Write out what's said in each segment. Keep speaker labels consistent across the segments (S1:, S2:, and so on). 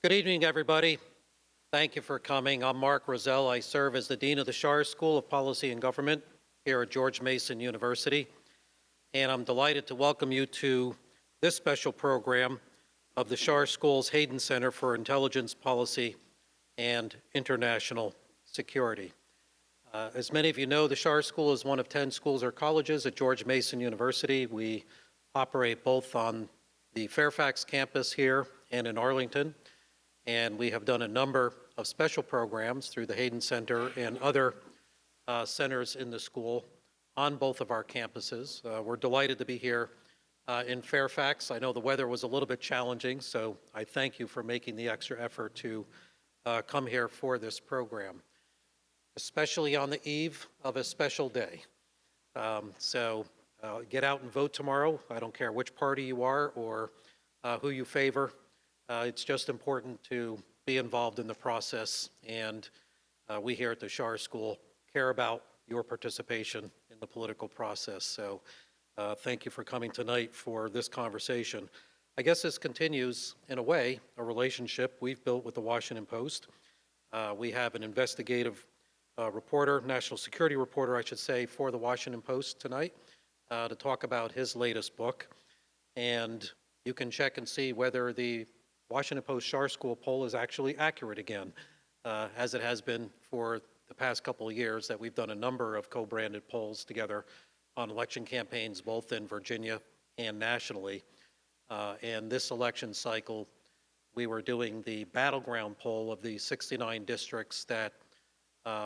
S1: Good evening, everybody. Thank you for coming. I'm Mark Rozelle. I serve as the Dean of the Schar School of Policy and Government here at George Mason University. And I'm delighted to welcome you to this special program of the Schar School's Hayden Center for Intelligence Policy and International Security. As many of you know, the Schar School is one of 10 schools or colleges at George Mason University. We operate both on the Fairfax campus here and in Arlington. And we have done a number of special programs through the Hayden Center and other centers in the school on both of our campuses. We're delighted to be here in Fairfax. I know the weather was a little bit challenging, so I thank you for making the extra effort to come here for this program, especially on the eve of a special day. So get out and vote tomorrow. I don't care which party you are or who you favor. It's just important to be involved in the process, and we here at the Schar School care about your participation in the political process. So thank you for coming tonight for this conversation. I guess this continues, in a way, a relationship we've built with the Washington Post. We have an investigative reporter, national security reporter, I should say, for the Washington Post tonight to talk about his latest book. And you can check and see whether the Washington Post Schar School poll is actually accurate again, as it has been for the past couple of years that we've done a number of co-branded polls together on election campaigns, both in Virginia and nationally. And this election cycle, we were doing the battleground poll of the 69 districts that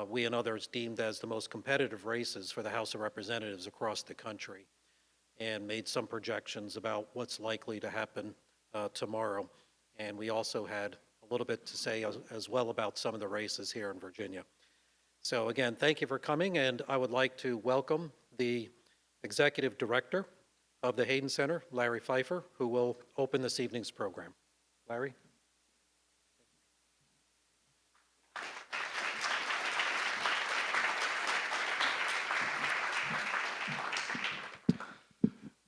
S1: we and others deemed as the most competitive races for the House of Representatives across the country, and made some projections about what's likely to happen tomorrow. And we also had a little bit to say as well about some of the races here in Virginia. So again, thank you for coming, and I would like to welcome the Executive Director of the Hayden Center, Larry Pfeiffer, who will open this evening's program. Larry?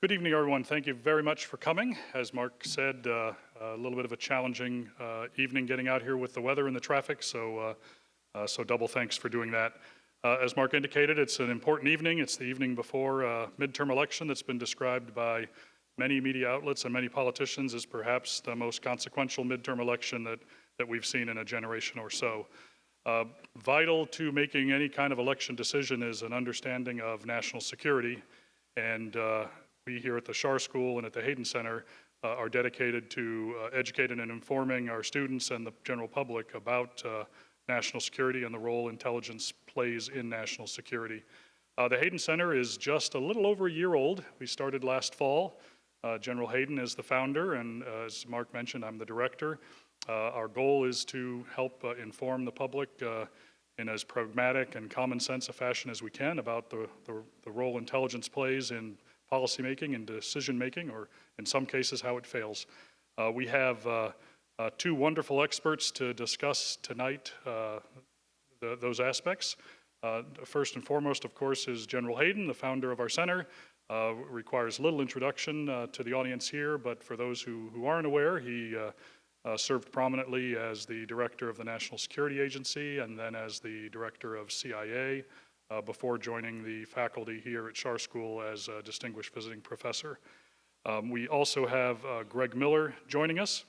S2: Good evening, everyone. Thank you very much for coming. As Mark said, a little bit of a challenging evening getting out here with the weather and the traffic, so double thanks for doing that. As Mark indicated, it's an important evening. It's the evening before a midterm election that's been described by many media outlets and many politicians as perhaps the most consequential midterm election that we've seen in a generation or so. Vital to making any kind of election decision is an understanding of national security, and we here at the Schar School and at the Hayden Center are dedicated to educating and informing our students and the general public about national security and the role intelligence plays in national security. The Hayden Center is just a little over a year old. We started last fall. General Hayden is the founder, and as Mark mentioned, I'm the director. Our goal is to help inform the public in as pragmatic and common sense a fashion as we can about the role intelligence plays in policymaking and decision-making, or in some cases, how it fails. We have two wonderful experts to discuss tonight those aspects. First and foremost, of course, is General Hayden, the founder of our center. Requires little introduction to the audience here, but for those who aren't aware, he served prominently as the director of the National Security Agency and then as the director of CIA, before joining the faculty here at Schar School as a distinguished visiting professor. We also have Greg Miller joining us.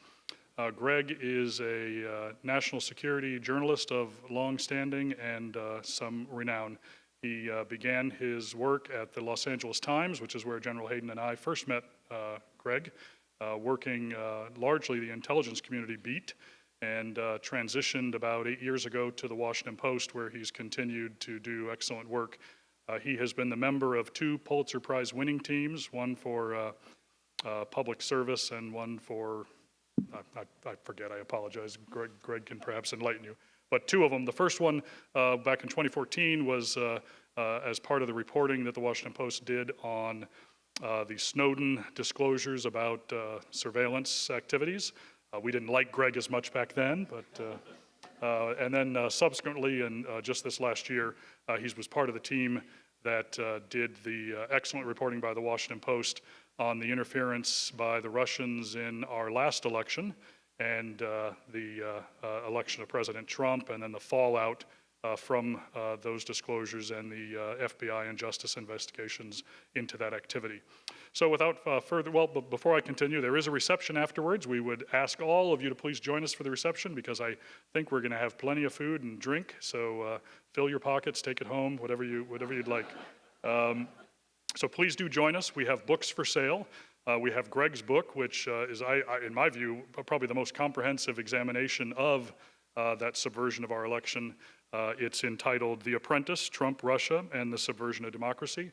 S2: Greg is a national security journalist of long standing and some renown. He began his work at the Los Angeles Times, which is where General Hayden and I first met Greg, working largely the intelligence community beat, and transitioned about 8 years ago to the Washington Post, where he's continued to do excellent work. He has been the member of 2 Pulitzer Prize winning teams, one for public service and one for, I forget, I apologize. Greg can perhaps enlighten you. But 2 of them, the first one back in 2014 was as part of the reporting that the Washington Post did on the Snowden disclosures about surveillance activities. We didn't like Greg as much back then, but and then subsequently, and just this last year, he was part of the team that did the excellent reporting by the Washington Post on the interference by the Russians in our last election and the election of President Trump, and then the fallout from those disclosures and the FBI and justice investigations into that activity. So without further, well, before I continue, there is a reception afterwards. We would ask all of you to please join us for the reception, because I think we're going to have plenty of food and drink. So fill your pockets, take it home, whatever you'd like. So please do join us. We have books for sale. We have Greg's book, which is, in my view, probably the most comprehensive examination of that subversion of our election. It's entitled The Apprentice, Trump, Russia, and the Subversion of Democracy.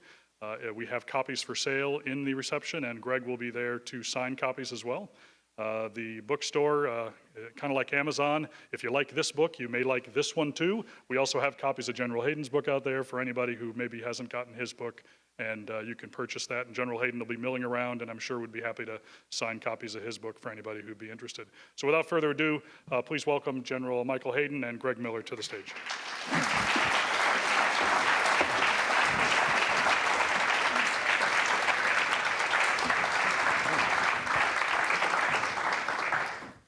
S2: We have copies for sale in the reception, and Greg will be there to sign copies as well. The bookstore, kind of like Amazon, if you like this book, you may like this one too. We also have copies of General Hayden's book out there for anybody who maybe hasn't gotten his book, and you can purchase that. And General Hayden will be milling around, and I'm sure would be happy to sign copies of his book for anybody who'd be interested. So without further ado, please welcome General Michael Hayden and Greg Miller to the stage.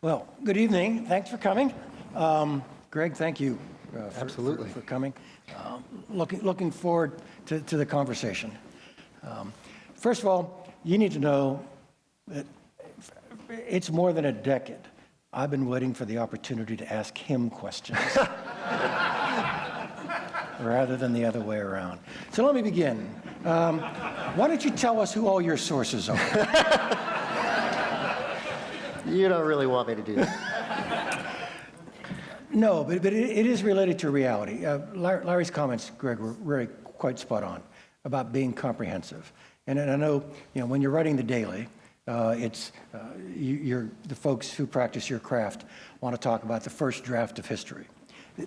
S3: Well, good evening. Thanks for coming. Greg, thank you
S4: Absolutely.
S3: for coming. Looking forward to the conversation. First of all, you need to know that it's more than a decade. I've been waiting for the opportunity to ask him questions rather than the other way around. So let me begin. Why don't you tell us who all your sources are?
S4: You don't really want me to do that.
S3: No, but it is related to reality. Larry's comments, Greg, were really quite spot on about being comprehensive. And I know, when you're writing the daily, the folks who practice your craft want to talk about the first draft of history.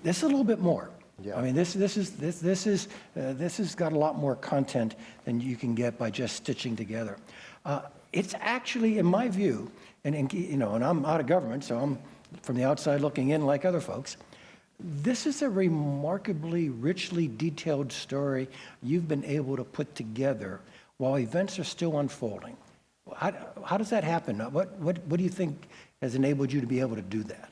S3: This is a little bit more.
S4: Yeah.
S3: I mean, this has got a lot more content than you can get by just stitching together. It's actually, in my view, and I'm out of government, so I'm from the outside looking in like other folks. This is a remarkably richly detailed story you've been able to put together while events are still unfolding. How does that happen? What do you think has enabled you to be able to do that?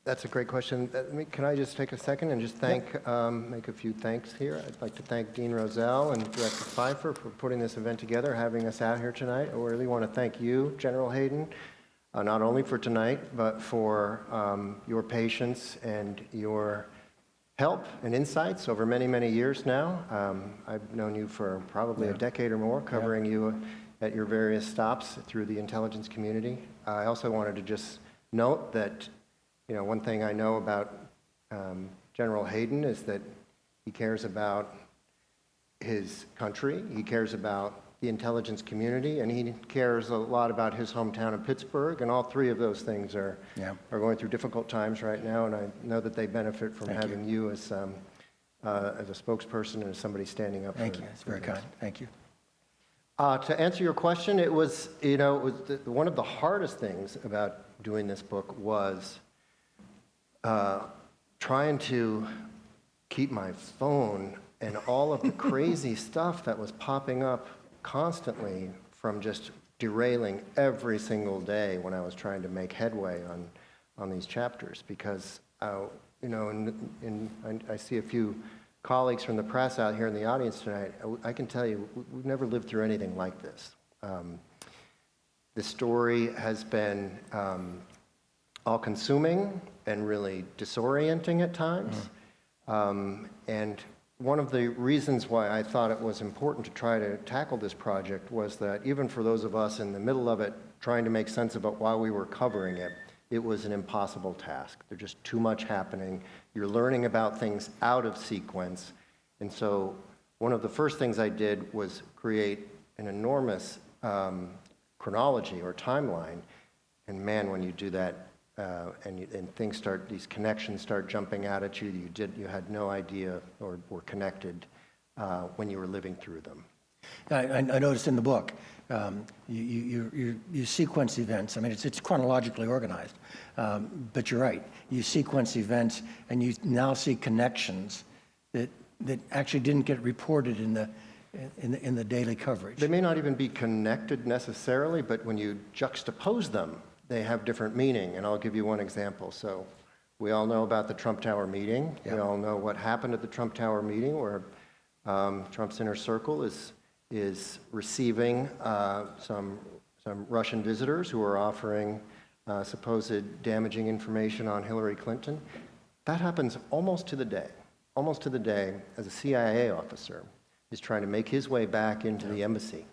S4: That's a great question. Can I just take a second and just make a few thanks here? I'd like to thank Dean Rozelle and Director Pfeiffer for putting this event together, having us out here tonight. I really want to thank you, General Hayden, not only for tonight, but for your patience and your help and insights over many, many years now. I've known you for probably a decade or more, covering you at your various stops through the intelligence community. I also wanted to just note that one thing I know about General Hayden is that he cares about his country, he cares about the intelligence community, and he cares a lot about his hometown of Pittsburgh, and all three of those things are going through difficult times right now, and I know that they benefit from having you as a spokesperson and as somebody standing up.
S3: Thank you. It's very kind. Thank you.
S4: To answer your question, it was one of the hardest things about doing this book was trying to keep my phone and all of the crazy stuff that was popping up constantly from just derailing every single day when I was trying to make headway on these chapters, because I see a few colleagues from the press out here in the audience tonight. I can tell you, we've never lived through anything like this. The story has been all-consuming and really disorienting at times. And one of the reasons why I thought it was important to try to tackle this project was that even for those of us in the middle of it, trying to make sense of it while we were covering it, it was an impossible task. There's just too much happening. You're learning about things out of sequence. And so one of the first things I did was create an enormous chronology or timeline. And man, when you do that, and these connections start jumping out at you, you had no idea or were connected when you were living through them.
S3: I noticed in the book, you sequence events. I mean, it's chronologically organized, but you're right. You sequence events, and you now see connections that actually didn't get reported in the daily coverage.
S4: They may not even be connected necessarily, but when you juxtapose them, they have different meaning, and I'll give you one example. So we all know about the Trump Tower meeting.
S3: Yeah.
S4: We all know what happened at the Trump Tower meeting, where Trump's inner circle is receiving some Russian visitors who are offering supposed damaging information on Hillary Clinton. That happens almost to the day, as a CIA officer is trying to make his way back into the embassy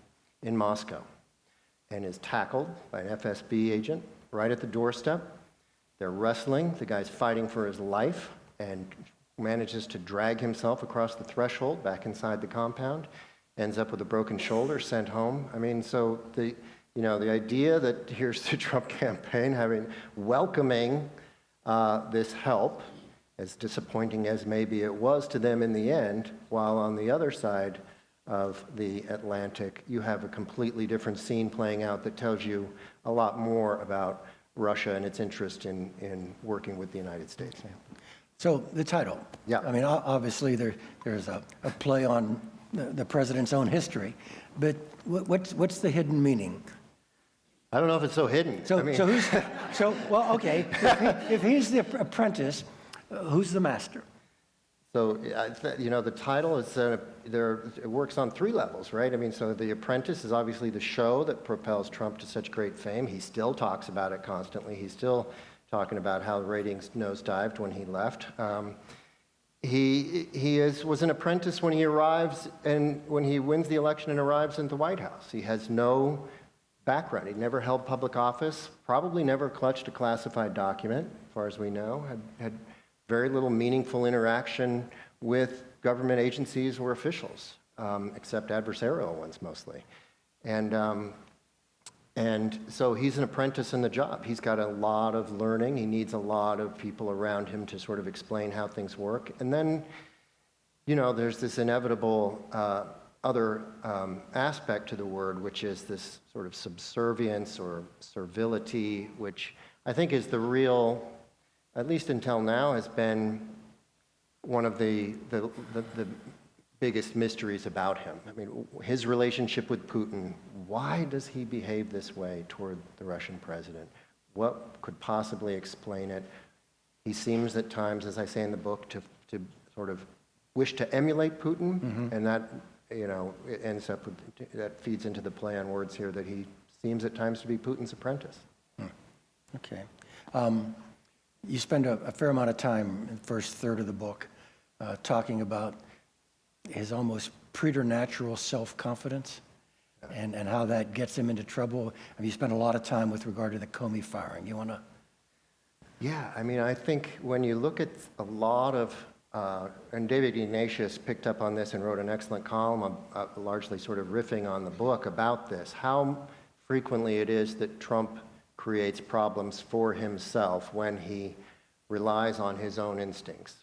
S4: in Moscow and is tackled by an FSB agent right at the doorstep. They're wrestling. The guy's fighting for his life and manages to drag himself across the threshold back inside the compound, ends up with a broken shoulder, sent home. I mean, so the idea that here's the Trump campaign welcoming this help, as disappointing as maybe it was to them in the end, while on the other side of the Atlantic, you have a completely different scene playing out that tells you a lot more about Russia and its interest in working with the United States.
S3: So the title.
S4: Yeah.
S3: I mean, obviously there's a play on the president's own history, but what's the hidden meaning?
S4: I don't know if it's so hidden.
S3: Well, okay, if he's the apprentice, who's the master?
S4: So, the title is, it works on three levels, right? I mean, so The Apprentice is obviously the show that propels Trump to such great fame. He still talks about it constantly. He's still talking about how the ratings nosedived when he left. He was an apprentice when he arrives and when he wins the election and arrives in the White House. He has no background. He never held public office, probably never clutched a classified document, as far as we know, had very little meaningful interaction with government agencies or officials, except adversarial ones mostly. And so he's an apprentice in the job. He's got a lot of learning. He needs a lot of people around him to sort of explain how things work. And then, there's this inevitable other aspect to the word, which is this sort of subservience or servility, which I think is the real, at least until now, has been one of the biggest mysteries about him. I mean, his relationship with Putin, why does he behave this way toward the Russian president? What could possibly explain it? He seems at times, as I say in the book, to sort of wish to emulate Putin, and that, it ends up with, that feeds into the play on words here, that he seems at times to be Putin's apprentice.
S3: Okay. You spend a fair amount of time in the first third of the book talking about his almost preternatural self-confidence and how that gets him into trouble. And you spent a lot of time with regard to the Comey firing. You want to?
S4: Yeah, I mean, I think when you look at a lot of, and David Ignatius picked up on this and wrote an excellent column, largely sort of riffing on the book about this, how frequently it is that Trump creates problems for himself when he relies on his own instincts.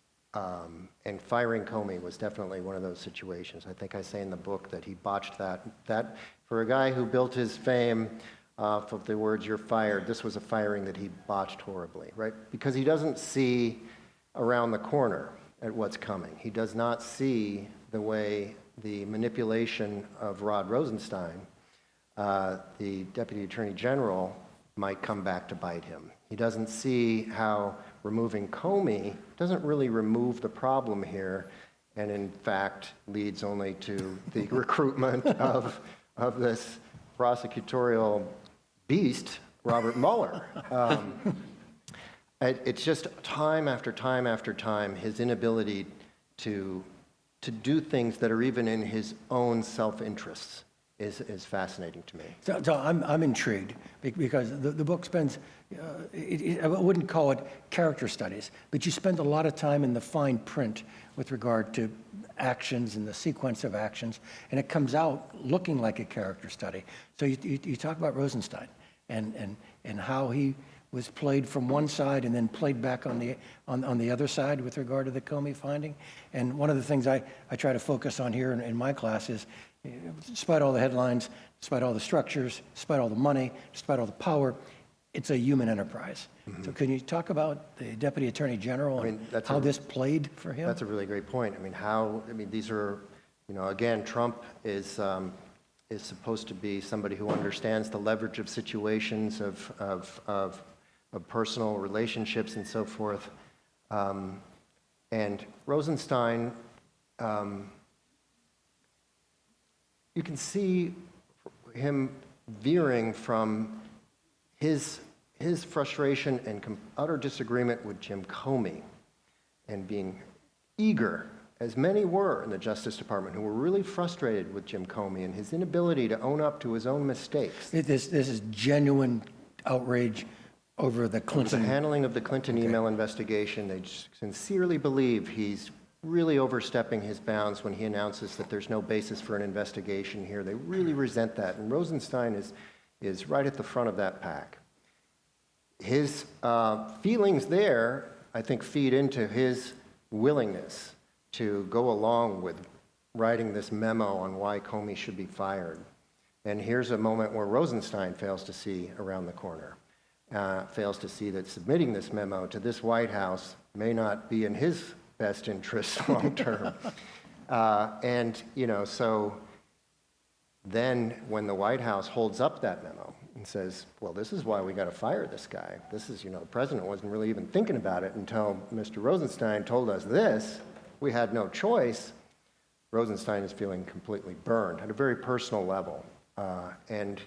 S4: And firing Comey was definitely one of those situations. I think I say in the book that he botched that. That, for a guy who built his fame off of the words, "you're fired," this was a firing that he botched horribly, right? Because he doesn't see around the corner at what's coming. He does not see the way the manipulation of Rod Rosenstein, the Deputy Attorney General, might come back to bite him. He doesn't see how removing Comey doesn't really remove the problem here, and in fact leads only to the recruitment of this prosecutorial beast, Robert Mueller. It's just time after time after time, his inability to do things that are even in his own self-interests is fascinating to me.
S3: So I'm intrigued because the book spends, I wouldn't call it character studies, but you spend a lot of time in the fine print with regard to actions and the sequence of actions, and it comes out looking like a character study. So you talk about Rosenstein and how he was played from one side and then played back on the other side with regard to the Comey finding. And one of the things I try to focus on here in my class is, despite all the headlines, despite all the structures, despite all the money, despite all the power, it's a human enterprise. Mm-hmm. So can you talk about the Deputy Attorney General and how this played for him?
S4: That's a really great point. These are, again, Trump is is supposed to be somebody who understands the leverage of situations, of personal relationships and so forth. And Rosenstein, you can see him veering from his frustration and utter disagreement with Jim Comey and being eager, as many were in the Justice Department, who were really frustrated with Jim Comey and his inability to own up to his own mistakes.
S3: This is genuine outrage over the Clinton.
S4: The handling of the Clinton email investigation. They sincerely believe he's really overstepping his bounds when he announces that there's no basis for an investigation here. They really resent that, and Rosenstein is right at the front of that pack. His feelings there, I think, feed into his willingness to go along with writing this memo on why Comey should be fired. And here's a moment where Rosenstein fails to see around the corner, fails to see that submitting this memo to this White House may not be in his best interest long term. And, so then when the White House holds up that memo and says, well, this is why we got to fire this guy. This is, the president wasn't really even thinking about it until Mr. Rosenstein told us this. We had no choice. Rosenstein is feeling completely burned at a very personal level. And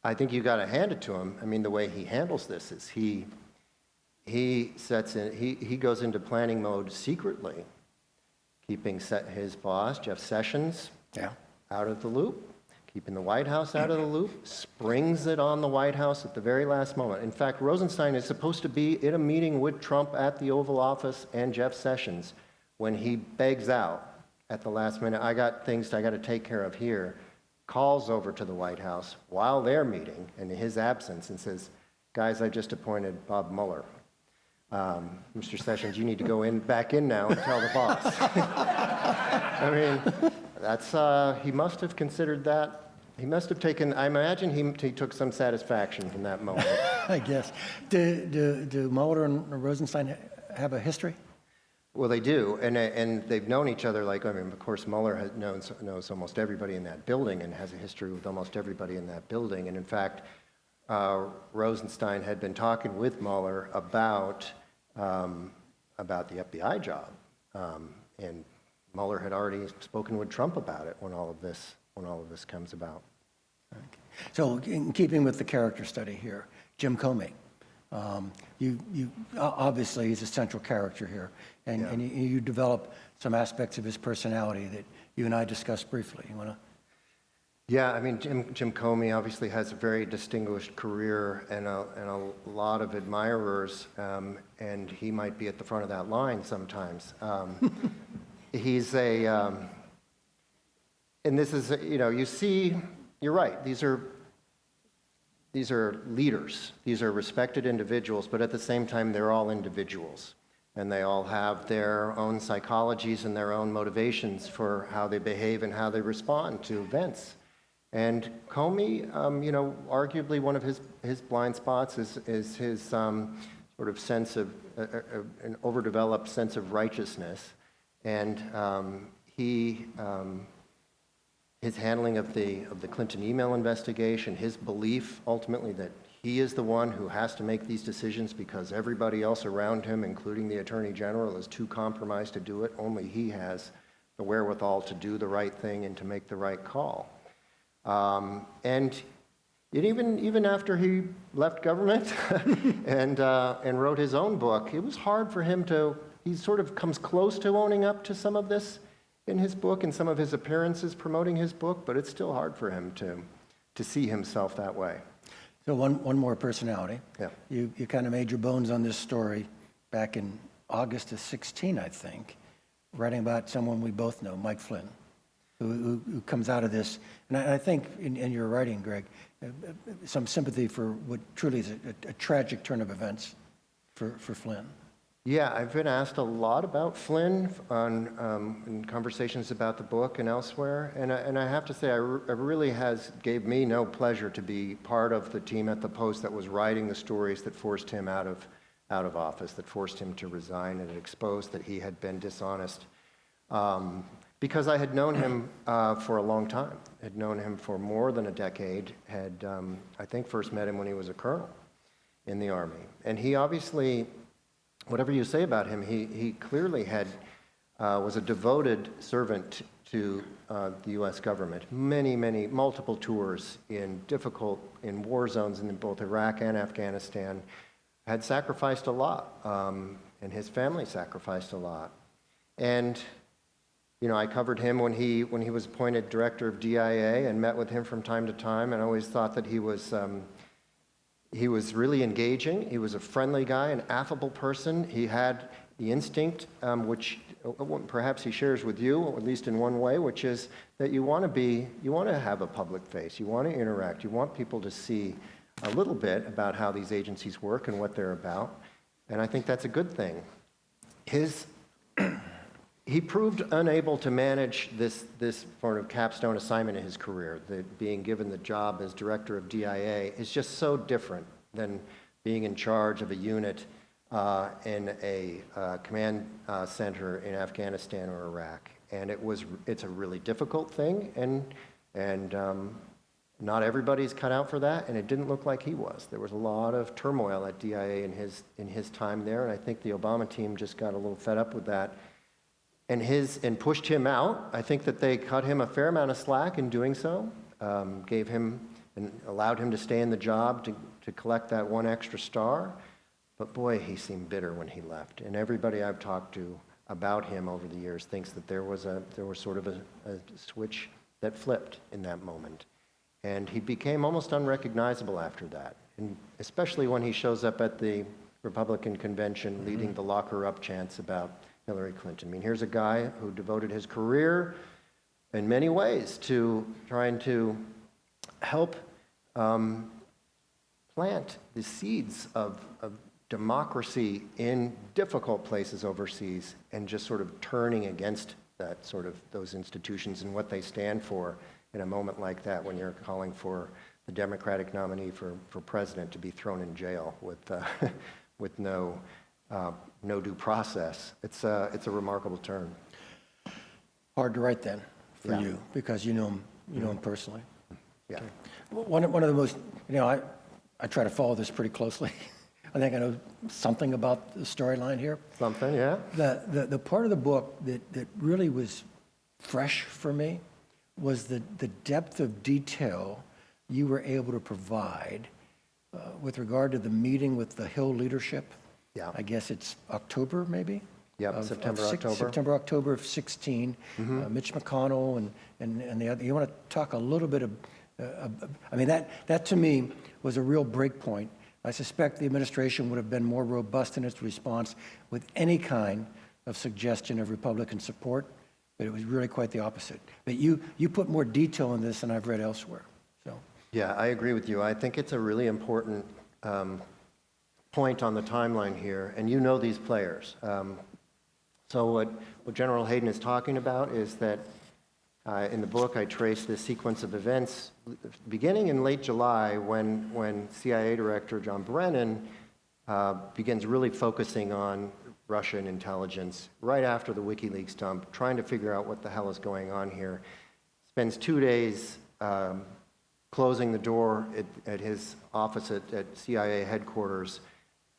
S4: I think you got to hand it to him. I mean, the way he handles this is he goes into planning mode secretly, keeping his boss, Jeff Sessions, out of the loop, keeping the White House out of the loop, springs it on the White House at the very last moment. In fact, Rosenstein is supposed to be in a meeting with Trump at the Oval Office and Jeff Sessions when he begs out at the last minute, I got things I got to take care of here, calls over to the White House while they're meeting in his absence and says, guys, I just appointed Bob Mueller. Mr. Sessions, you need to go back in now and tell the boss. I mean, that's, he must have considered that. He must have taken, I imagine he took some satisfaction from that moment.
S3: I guess. Do Mueller and Rosenstein have a history?
S4: Well, they do, and they've known each other. Of course, Mueller knows almost everybody in that building and has a history with almost everybody in that building. And in fact, Rosenstein had been talking with Mueller about the FBI job, and Mueller had already spoken with Trump about it when all of this comes about.
S3: Okay. So, in keeping with the character study here, Jim Comey. You obviously he's a central character here, and you develop some aspects of his personality that you and I discussed briefly. You want to?
S4: Yeah, I mean, Jim Comey obviously has a very distinguished career and a lot of admirers, and he might be at the front of that line sometimes. He's and this is, you see, you're right, these are leaders, these are respected individuals, but at the same time, they're all individuals. And they all have their own psychologies and their own motivations for how they behave and how they respond to events. And Comey, arguably one of his blind spots is his sort of sense of, an overdeveloped sense of righteousness. And his handling of the Clinton email investigation, his belief ultimately that he is the one who has to make these decisions because everybody else around him, including the Attorney General, is too compromised to do it. Only he has the wherewithal to do the right thing and to make the right call. And even after he left government and wrote his own book, it was hard for him he sort of comes close to owning up to some of this in his book and some of his appearances promoting his book, but it's still hard for him to see himself that way.
S3: So one more personality.
S4: Yeah.
S3: You kind of made your bones on this story back in August of 16, I think, writing about someone we both know, Mike Flynn, who comes out of this. And I think in your writing, Greg, some sympathy for what truly is a tragic turn of events for Flynn.
S4: Yeah, I've been asked a lot about Flynn in conversations about the book and elsewhere, and I have to say, it really gave me no pleasure to be part of the team at the Post that was writing the stories that forced him out of office, that forced him to resign, and it exposed that he had been dishonest. because I had known him for a long time, had known him for more than a decade, had, I think, first met him when he was a colonel in the Army. And he obviously, whatever you say about him, he clearly was a devoted servant to the U.S. government. Multiple tours in war zones in both Iraq and Afghanistan, had sacrificed a lot, and his family sacrificed a lot. And I covered him when he was appointed director of DIA and met with him from time to time, and I always thought that he was really engaging. He was a friendly guy, an affable person. He had the instinct, which perhaps he shares with you, or at least in one way, which is that you want to have a public face. You want to interact. You want people to see a little bit about how these agencies work and what they're about. And I think that's a good thing. He proved unable to manage this sort of capstone assignment in his career. Being given the job as director of DIA is just so different than being in charge of a unit in a command center in Afghanistan or Iraq. And it's a really difficult thing, and not everybody's cut out for that, and it didn't look like he was. There was a lot of turmoil at DIA in his time there, and I think the Obama team just got a little fed up with that and pushed him out. I think that they cut him a fair amount of slack in doing so, gave him and allowed him to stay in the job to collect that one extra star. But boy, he seemed bitter when he left. And everybody I've talked to about him over the years thinks that there was sort of a switch that flipped in that moment. And he became almost unrecognizable after that, and especially when he shows up at the Republican convention leading the lock her up chants about Hillary Clinton. I mean, here's a guy who devoted his career in many ways to trying to help plant the seeds of democracy in difficult places overseas, and just sort of turning against that sort of those institutions and what they stand for in a moment like that, when you're calling for the Democratic nominee for president to be thrown in jail with no due process. It's a remarkable turn.
S3: Hard to write then for
S4: Yeah.
S3: you, because you know him personally.
S4: Yeah.
S3: Okay. One of the most, I try to follow this pretty closely. I think I know something about the storyline here.
S4: Something, yeah.
S3: The part of the book that really was fresh for me was the depth of detail you were able to provide with regard to the meeting with the Hill leadership.
S4: Yeah.
S3: I guess it's October, maybe?
S4: Yep, October.
S3: September, October of 16. Mitch McConnell and the other. You want to talk a little bit I mean, that to me was a real break point. I suspect the administration would have been more robust in its response with any kind of suggestion of Republican support, but it was really quite the opposite. But you put more detail in this than I've read elsewhere. So.
S4: Yeah, I agree with you. I think it's a really important point on the timeline here, and you know these players. So what General Hayden is talking about is that in the book I trace this sequence of events beginning in late July when CIA Director John Brennan begins really focusing on Russian intelligence right after the WikiLeaks dump, trying to figure out what the hell is going on here. Spends 2 days closing the door at his office at CIA headquarters,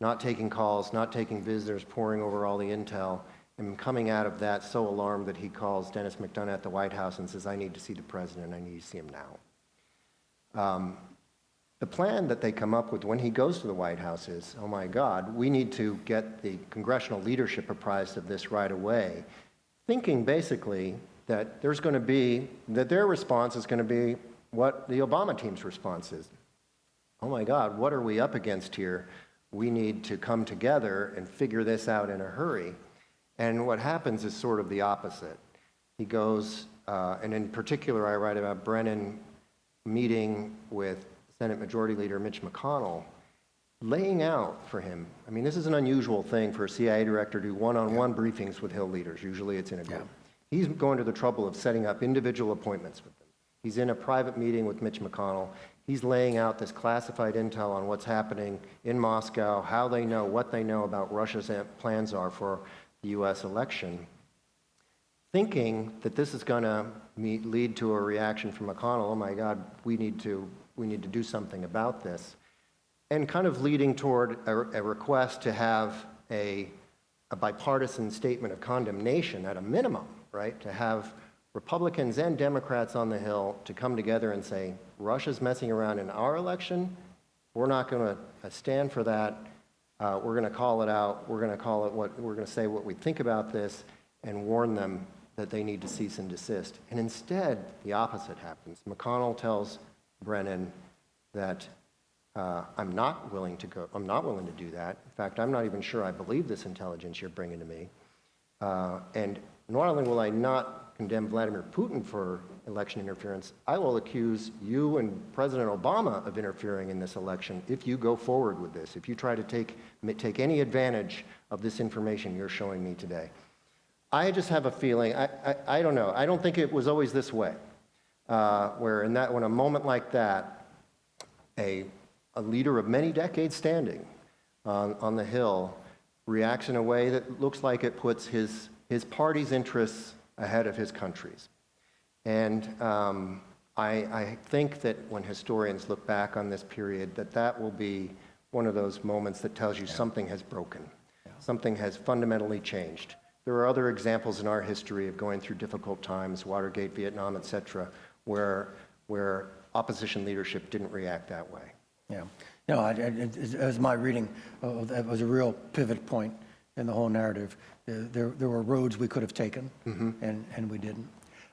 S4: not taking calls, not taking visitors, poring over all the intel, and coming out of that so alarmed that he calls Dennis McDonough at the White House and says, I need to see the president, I need to see him now. The plan that they come up with when he goes to the White House is, oh my God, we need to get the congressional leadership apprised of this right away, thinking basically that their response is going to be what the Obama team's response is. Oh my God, what are we up against here? We need to come together and figure this out in a hurry. And what happens is sort of the opposite. He goes, and in particular, I write about Brennan meeting with Senate Majority Leader Mitch McConnell, laying out for him. I mean, this is an unusual thing for a CIA director to do one-on-one briefings with Hill leaders. Usually it's in a group. Yeah. He's going to the trouble of setting up individual appointments with them. He's in a private meeting with Mitch McConnell. He's laying out this classified intel on what's happening in Moscow, how they know, what they know about Russia's plans are for the U.S. election. thinking that this is going to lead to a reaction from McConnell, oh my God, we need to do something about this, and kind of leading toward a request to have a bipartisan statement of condemnation at a minimum, right? To have Republicans and Democrats on the Hill to come together and say, Russia's messing around in our election, we're not going to stand for that, we're going to call it out, we're going to say what we think about this, and warn them that they need to cease and desist. And instead, the opposite happens. McConnell tells Brennan that I'm not willing to do that. In fact, I'm not even sure I believe this intelligence you're bringing to me. And not only will I not condemn Vladimir Putin for election interference, I will accuse you and President Obama of interfering in this election if you go forward with this, if you try to take any advantage of this information you're showing me today. I just have a feeling, I don't know, I don't think it was always this way, when a moment like that, a leader of many decades standing on the Hill reacts in a way that looks like it puts his party's interests ahead of his country's. And I think that when historians look back on this period, that will be one of those moments that tells you something has broken, something has fundamentally changed. There are other examples in our history of going through difficult times, Watergate, Vietnam, et cetera, where opposition leadership didn't react that way.
S3: Yeah. No, as my reading, that was a real pivot point in the whole narrative. There were roads we could have taken, and we didn't.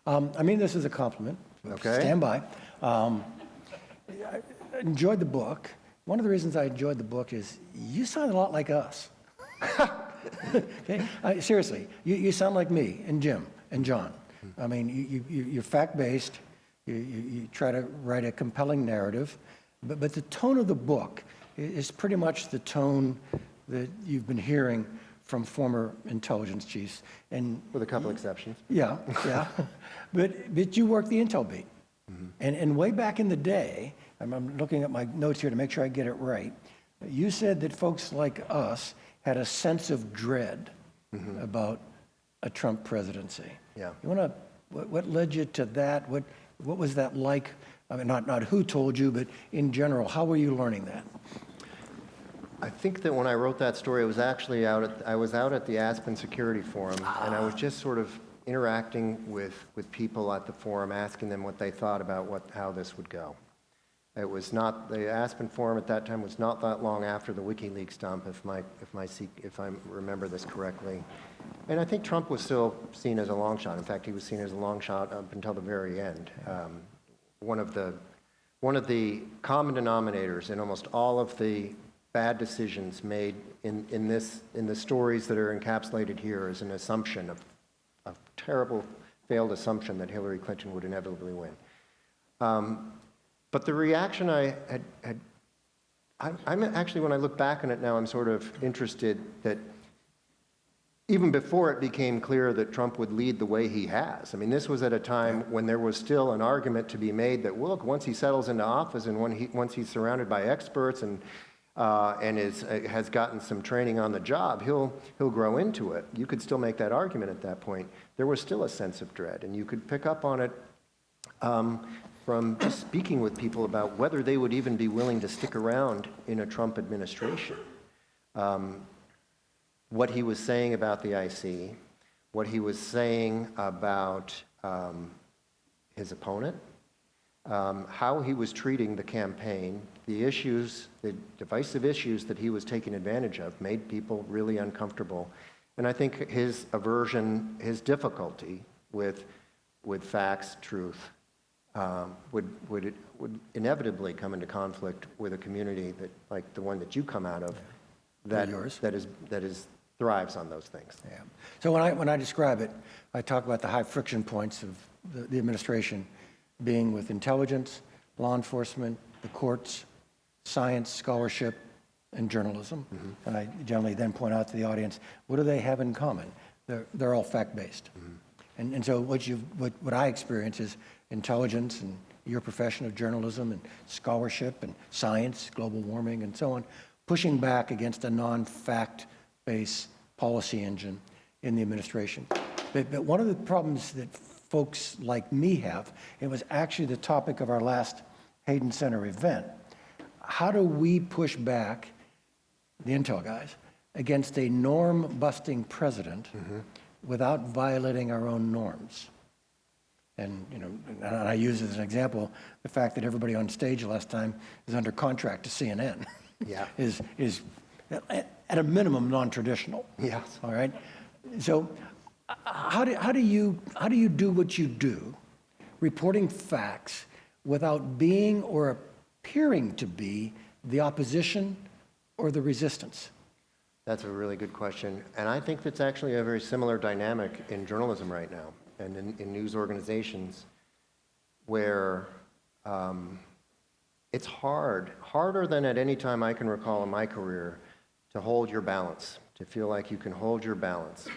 S3: I mean this is a compliment.
S4: Okay.
S3: Stand by. I enjoyed the book. One of the reasons I enjoyed the book is you sound a lot like us. Okay? Seriously, you sound like me and Jim and John. I mean, you're fact-based. You try to write a compelling narrative. But the tone of the book is pretty much the tone that you've been hearing from former intelligence chiefs. And
S4: With a couple exceptions.
S3: yeah. But you work the intel beat. And way back in the day, I'm looking at my notes here to make sure I get it right, you said that folks like us had a sense of dread about a Trump presidency.
S4: Yeah.
S3: You want to, what led you to that? What was that like? I mean, not who told you, but in general, how were you learning that?
S4: I think that when I wrote that story, I was actually out at the Aspen Security Forum, and I was just sort of interacting with people at the forum, asking them what they thought about how this would go. It was not, the Aspen Forum at that time was not that long after the WikiLeaks dump, if I remember this correctly. And I think Trump was still seen as a long shot. In fact, he was seen as a long shot up until the very end. One of the common denominators in almost all of the bad decisions made in the stories that are encapsulated here is an assumption of a terrible failed assumption that Hillary Clinton would inevitably win. But the reaction I'm actually, when I look back on it now, I'm sort of interested that even before it became clear that Trump would lead the way he has. I mean, this was at a time when there was still an argument to be made that, well, look, once he settles into office and once he's surrounded by experts and has gotten some training on the job, he'll grow into it. You could still make that argument at that point. There was still a sense of dread, and you could pick up on it from just speaking with people about whether they would even be willing to stick around in a Trump administration. What he was saying about the IC, what he was saying about his opponent, how he was treating the campaign, the issues, the divisive issues that he was taking advantage of made people really uncomfortable. And I think his aversion, his difficulty with facts, truth, would inevitably come into conflict with a community that, like the one that you come out of, that thrives on those things.
S3: Yeah. So when I describe it, I talk about the high friction points of the administration being with intelligence, law enforcement, the courts, science, scholarship, and journalism. And I generally then point out to the audience, what do they have in common? They're all fact-based. And so what I experience is intelligence and your profession of journalism and scholarship and science, global warming, and so on, pushing back against a non-fact-based policy engine in the administration. But one of the problems that folks like me have, it was actually the topic of our last Hayden Center event. How do we push back, the intel guys, against a norm-busting president without violating our own norms? And, you know, and I use as an example the fact that everybody on stage last time is under contract to CNN.
S4: Yeah.
S3: is at a minimum non-traditional.
S4: Yes.
S3: All right. So how do you do what you do, reporting facts without being or appearing to be the opposition or the resistance?
S4: That's a really good question. And I think that's actually a very similar dynamic in journalism right now and in news organizations where it's harder than at any time I can recall in my career to hold your balance, to feel like you can hold your balance.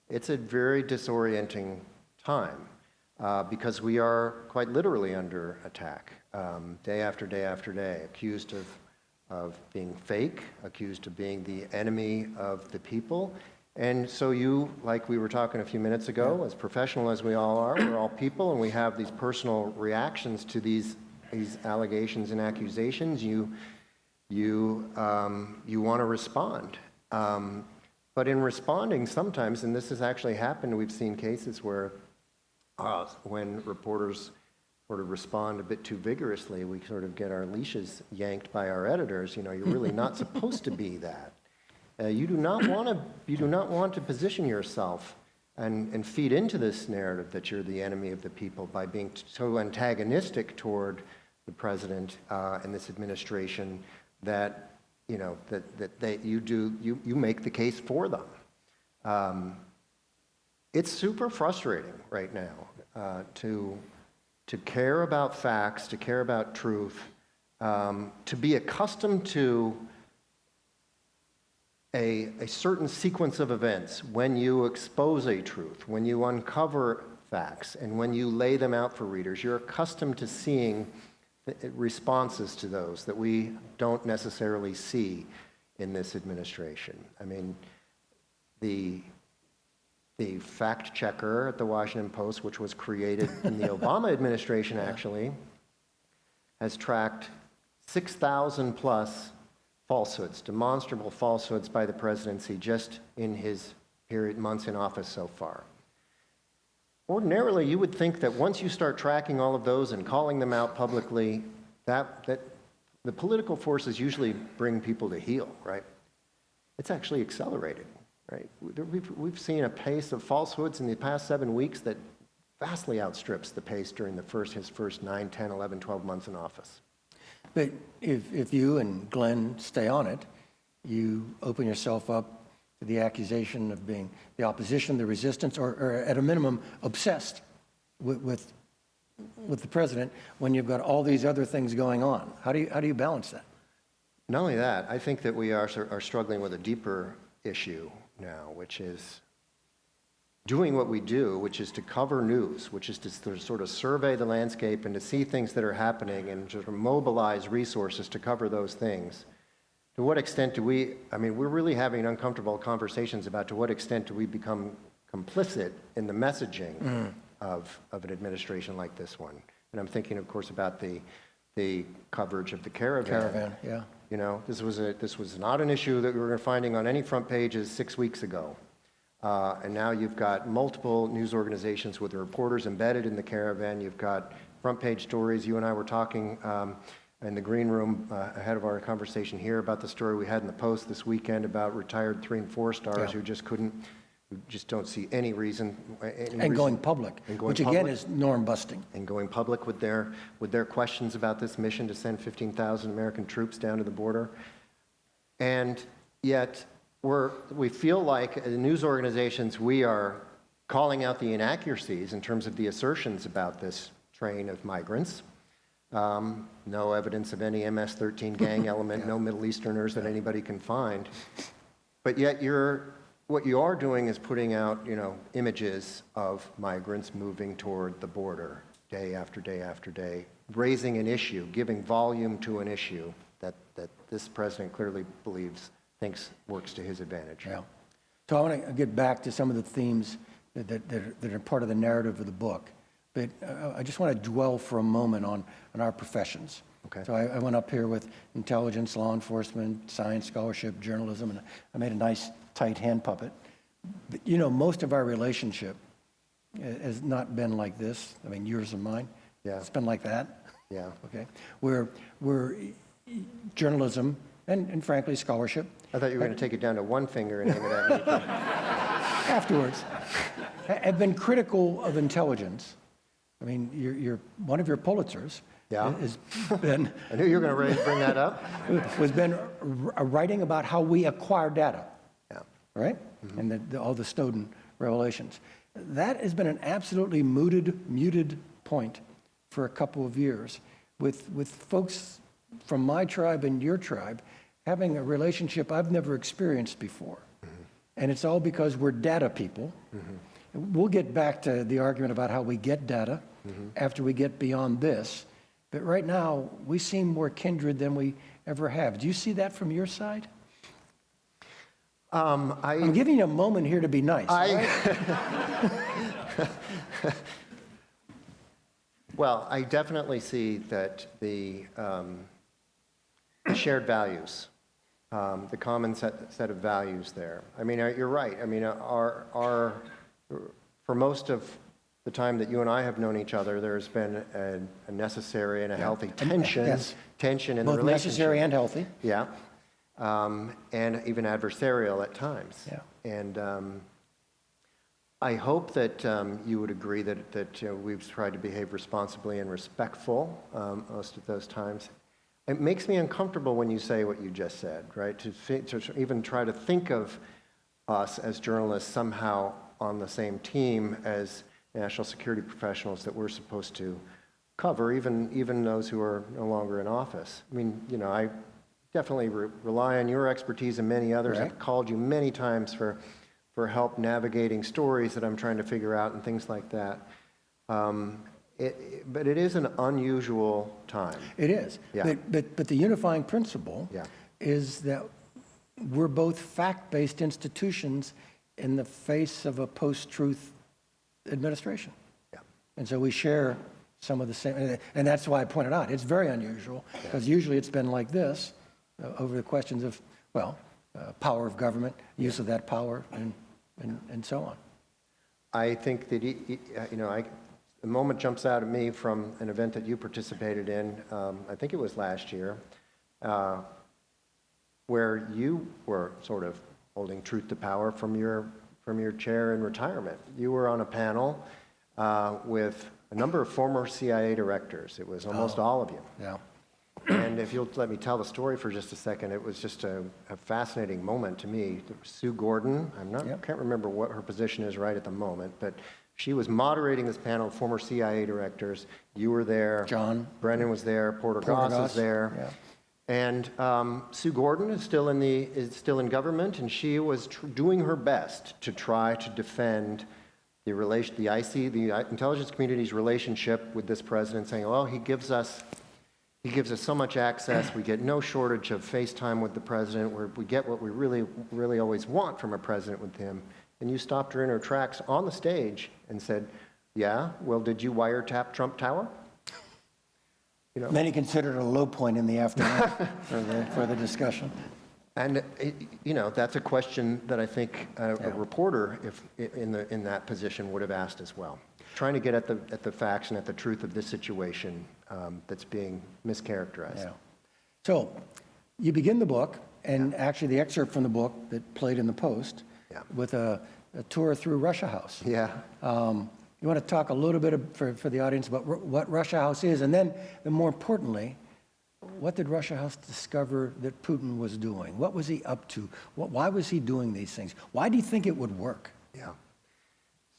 S4: It's a very disorienting time because we are quite literally under attack day after day after day, accused of being fake, accused of being the enemy of the people. And so you, like we were talking a few minutes ago, as professional as we all are, we're all people and we have these personal reactions to these allegations and accusations. You want to respond. But in responding sometimes, and this has actually happened, we've seen cases where when reporters sort of respond a bit too vigorously, we sort of get our leashes yanked by our editors. You know, you're really not supposed to be that. You do not want to position yourself and feed into this narrative that you're the enemy of the people by being so antagonistic toward the president and this administration that you make the case for them. It's super frustrating right now to care about facts, to care about truth, to be accustomed to a certain sequence of events when you expose a truth, when you uncover facts, and when you lay them out for readers. You're accustomed to seeing responses to those that we don't necessarily see in this administration. I mean, the fact checker at the Washington Post, which was created in the Obama administration actually, has tracked 6,000 plus falsehoods, demonstrable falsehoods by the presidency just in his months in office so far. Ordinarily, you would think that once you start tracking all of those and calling them out publicly, that the political forces usually bring people to heel, right? It's actually accelerated, right? We've seen a pace of falsehoods in the past 7 weeks that vastly outstrips the pace during his first 9, 10, 11, 12 months in office.
S3: But if you and Glenn stay on it, you open yourself up to the accusation of being the opposition, the resistance, or at a minimum, obsessed with the president when you've got all these other things going on. How do you balance that?
S4: Not only that, I think that we are struggling with a deeper issue now, which is doing what we do, which is to cover news, which is to sort of survey the landscape and to see things that are happening and sort of mobilize resources to cover those things. To what extent do we're really having uncomfortable conversations about to what extent do we become complicit in the messaging of an administration like this one. And I'm thinking, of course, about the coverage of the caravan.
S3: Yeah.
S4: You know, this was not an issue that we were finding on any front pages 6 weeks ago. And now you've got multiple news organizations with reporters embedded in the caravan. You've got front page stories. You and I were talking in the green room ahead of our conversation here about the story we had in the Post this weekend about retired 3 and 4 stars who just don't see any reason.
S3: Going public, which again is norm busting.
S4: And going public with their questions about this mission to send 15,000 American troops down to the border. And yet we feel like as news organizations, we are calling out the inaccuracies in terms of the assertions about this train of migrants. No evidence of any MS-13 gang element, no Middle Easterners that anybody can find. But yet what you are doing is putting out, images of migrants moving toward the border day after day after day, raising an issue, giving volume to an issue that this president clearly thinks works to his advantage.
S3: Yeah. So I want to get back to some of the themes that are part of the narrative of the book. But I just want to dwell for a moment on our professions.
S4: Okay.
S3: So I went up here with intelligence, law enforcement, science, scholarship, journalism, and I made a nice tight hand puppet. But, you know, most of our relationship has not been like this. I mean, yours and mine.
S4: Yeah.
S3: It's been like that.
S4: Yeah.
S3: Okay. We're journalism and frankly, scholarship.
S4: I thought you were going to take it down to one finger and aim it at me.
S3: Afterwards, have been critical of intelligence. I mean, one of your Pulitzers
S4: Yeah.
S3: has been
S4: I knew you were going to bring that up.
S3: writing about how we acquire data,
S4: Yeah.
S3: right? And all the Snowden revelations. That has been an absolutely muted point for a couple of years, with folks from my tribe and your tribe having a relationship I've never experienced before. And it's all because we're data people. We'll get back to the argument about how we get data after we get beyond this. But right now, we seem more kindred than we ever have. Do you see that from your side? I'm giving you a moment here to be nice. All right?
S4: Well, I definitely see that the shared values, the common set of values there. I mean, you're right. I mean, for most of the time that you and I have known each other, there's been a necessary and a healthy tension,
S3: Yes.
S4: tension in the
S3: Both
S4: relationship.
S3: necessary and healthy.
S4: Yeah, and even adversarial at times.
S3: Yeah.
S4: And I hope that you would agree that we've tried to behave responsibly and respectful most of those times. It makes me uncomfortable when you say what you just said, right? To even try to think of us as journalists somehow on the same team as national security professionals that we're supposed to cover, even those who are no longer in office. I mean, you know, I definitely rely on your expertise and many others.
S3: Right.
S4: I've called you many times for help navigating stories that I'm trying to figure out and things like that. But it is an unusual time.
S3: It is.
S4: Yeah.
S3: But the unifying principle
S4: Yeah.
S3: is that we're both fact-based institutions in the face of a post-truth administration.
S4: Yeah.
S3: And so we share some of the same, and that's why I pointed out, it's very unusual, because usually it's been like this over the questions of, power of government, use of that power, and so on.
S4: I think that, the moment jumps out at me from an event that you participated in, I think it was last year, where you were sort of holding truth to power from your chair in retirement. You were on a panel with a number of former CIA directors. It was almost all of you.
S3: Yeah.
S4: And if you'll let me tell the story for just a second, it was just a fascinating moment to me. Sue Gordon, can't remember what her position is right at the moment, but she was moderating this panel of former CIA directors. You were there.
S3: John.
S4: Brennan was there. Porter Goss was there.
S3: Yeah.
S4: And Sue Gordon is still in government, and she was doing her best to try to defend the intelligence community's relationship with this president, saying, well, he gives us so much access. We get no shortage of FaceTime with the president. We get what we really, really always want from a president with him. And you stopped her in her tracks on the stage and said, yeah, well, did you wiretap Trump Tower? You know.
S3: Many consider it a low point in the afternoon for the discussion.
S4: And that's a question that I think a reporter, if in that position, would have asked as well. Trying to get at the facts and at the truth of this situation that's being mischaracterized.
S3: Yeah. So you begin the book, and actually the excerpt from the book that played in the Post with a tour through Russia House.
S4: Yeah.
S3: You want to talk a little bit for the audience about what Russia House is, and then more importantly, what did Russia House discover that Putin was doing? What was he up to? Why was he doing these things? Why do you think it would work?
S4: Yeah.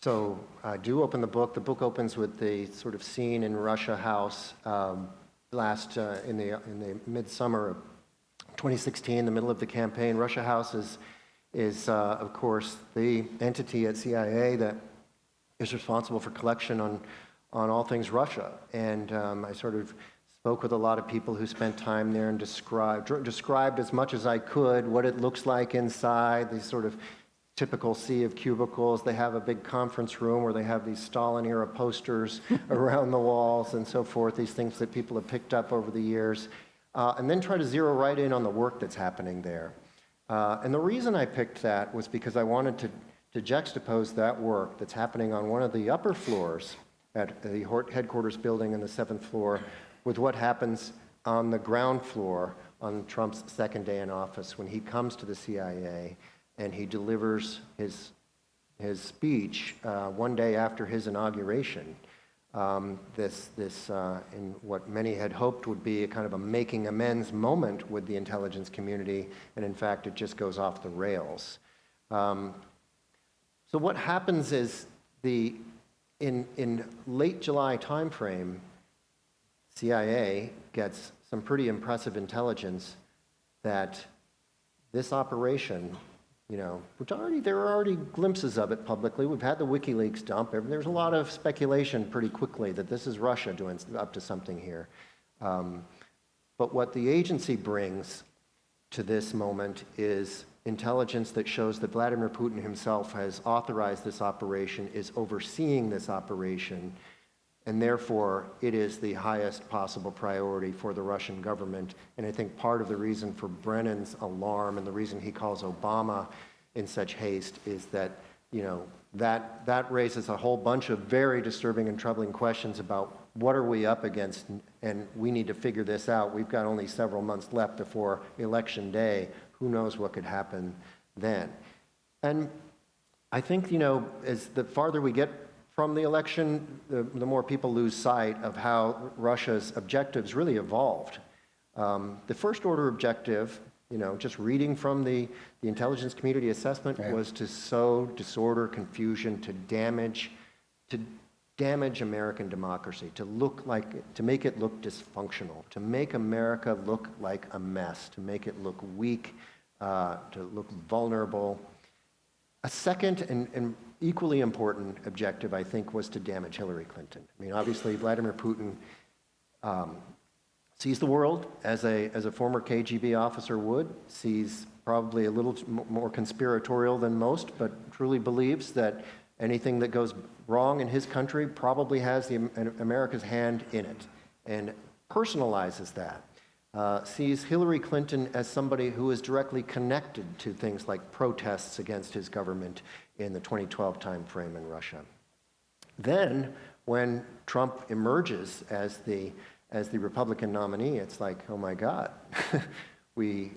S4: So do open the book. The book opens with the sort of scene in Russia House in the midsummer of 2016, the middle of the campaign. Russia House is of course the entity at CIA that is responsible for collection on all things Russia. And I sort of spoke with a lot of people who spent time there and described as much as I could what it looks like inside, these sort of typical sea of cubicles. They have a big conference room where they have these Stalin-era posters around the walls and so forth, these things that people have picked up over the years, and then try to zero right in on the work that's happening there. And the reason I picked that was because I wanted to juxtapose that work that's happening on one of the upper floors at the headquarters building in the 7th floor with what happens on the ground floor on Trump's second day in office when he comes to the CIA and he delivers his speech one day after his inauguration. In what many had hoped would be a kind of a making amends moment with the intelligence community, and in fact, it just goes off the rails. So what happens is in late July timeframe, CIA gets some pretty impressive intelligence that this operation, which there are already glimpses of it publicly. We've had the WikiLeaks dump. There's a lot of speculation pretty quickly that this is Russia doing up to something here. But what the agency brings to this moment is intelligence that shows that Vladimir Putin himself has authorized this operation, is overseeing this operation, and therefore it is the highest possible priority for the Russian government. And I think part of the reason for Brennan's alarm and the reason he calls Obama in such haste is that, that raises a whole bunch of very disturbing and troubling questions about what are we up against, and we need to figure this out. We've got only several months left before Election Day. Who knows what could happen then? And I think, as the farther we get from the election, the more people lose sight of how Russia's objectives really evolved. The first order objective, just reading from the intelligence community assessment, was to sow disorder, confusion, to damage American democracy, to make it look dysfunctional, to make America look like a mess, to make it look weak, to look vulnerable. A second and equally important objective, I think, was to damage Hillary Clinton. I mean, obviously, Vladimir Putin sees the world as a former KGB officer would, sees probably a little more conspiratorial than most, but truly believes that anything that goes wrong in his country probably has America's hand in it, and personalizes that. Sees Hillary Clinton as somebody who is directly connected to things like protests against his government in the 2012 timeframe in Russia. Then, when Trump emerges as the Republican nominee, it's like, oh my God, we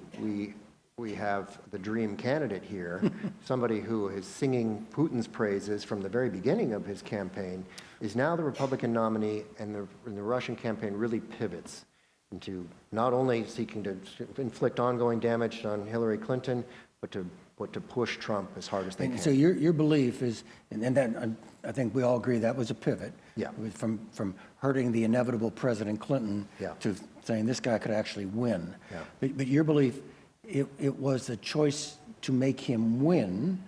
S4: have the dream candidate here, somebody who is singing Putin's praises from the very beginning of his campaign, is now the Republican nominee, and the Russian campaign really pivots into not only seeking to inflict ongoing damage on Hillary Clinton, but to push Trump as hard as they can.
S3: So your belief is, and that I think we all agree that was a pivot.
S4: Yeah.
S3: It was from hurting the inevitable President Clinton to saying this guy could actually win.
S4: Yeah.
S3: But your belief, it was a choice to make him win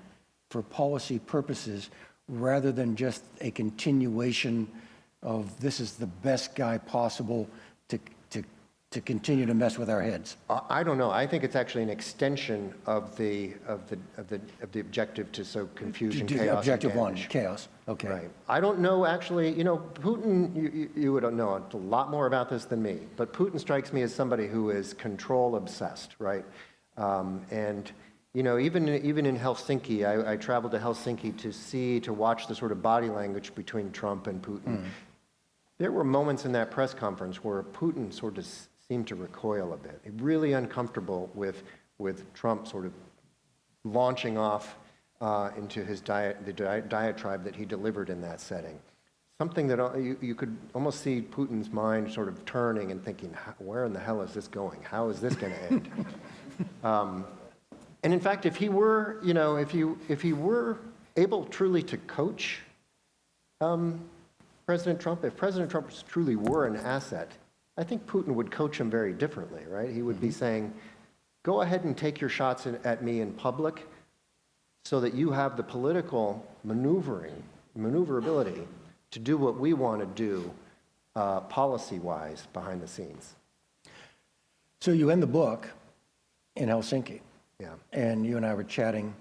S3: for policy purposes rather than just a continuation of this is the best guy possible to continue to mess with our heads.
S4: I don't know. I think it's actually an extension of the objective to sow confusion, chaos,
S3: Objective
S4: and
S3: one,
S4: damage.
S3: chaos. Okay.
S4: Right. I don't know, actually, Putin, you would know a lot more about this than me, but Putin strikes me as somebody who is control obsessed, right? And even in Helsinki, I traveled to Helsinki to watch the sort of body language between Trump and Putin. There were moments in that press conference where Putin sort of seemed to recoil a bit, really uncomfortable with Trump sort of launching off into his diatribe that he delivered in that setting. Something that you could almost see Putin's mind sort of turning and thinking, where in the hell is this going? How is this going to end? And in fact, if he were, if he were able truly to coach President Trump, if President Trump truly were an asset, I think Putin would coach him very differently, right? He would be saying, go ahead and take your shots at me in public so that you have the political maneuverability to do what we want to do policy-wise behind the scenes.
S3: So you end the book in Helsinki.
S4: Yeah.
S3: And you and I were chatting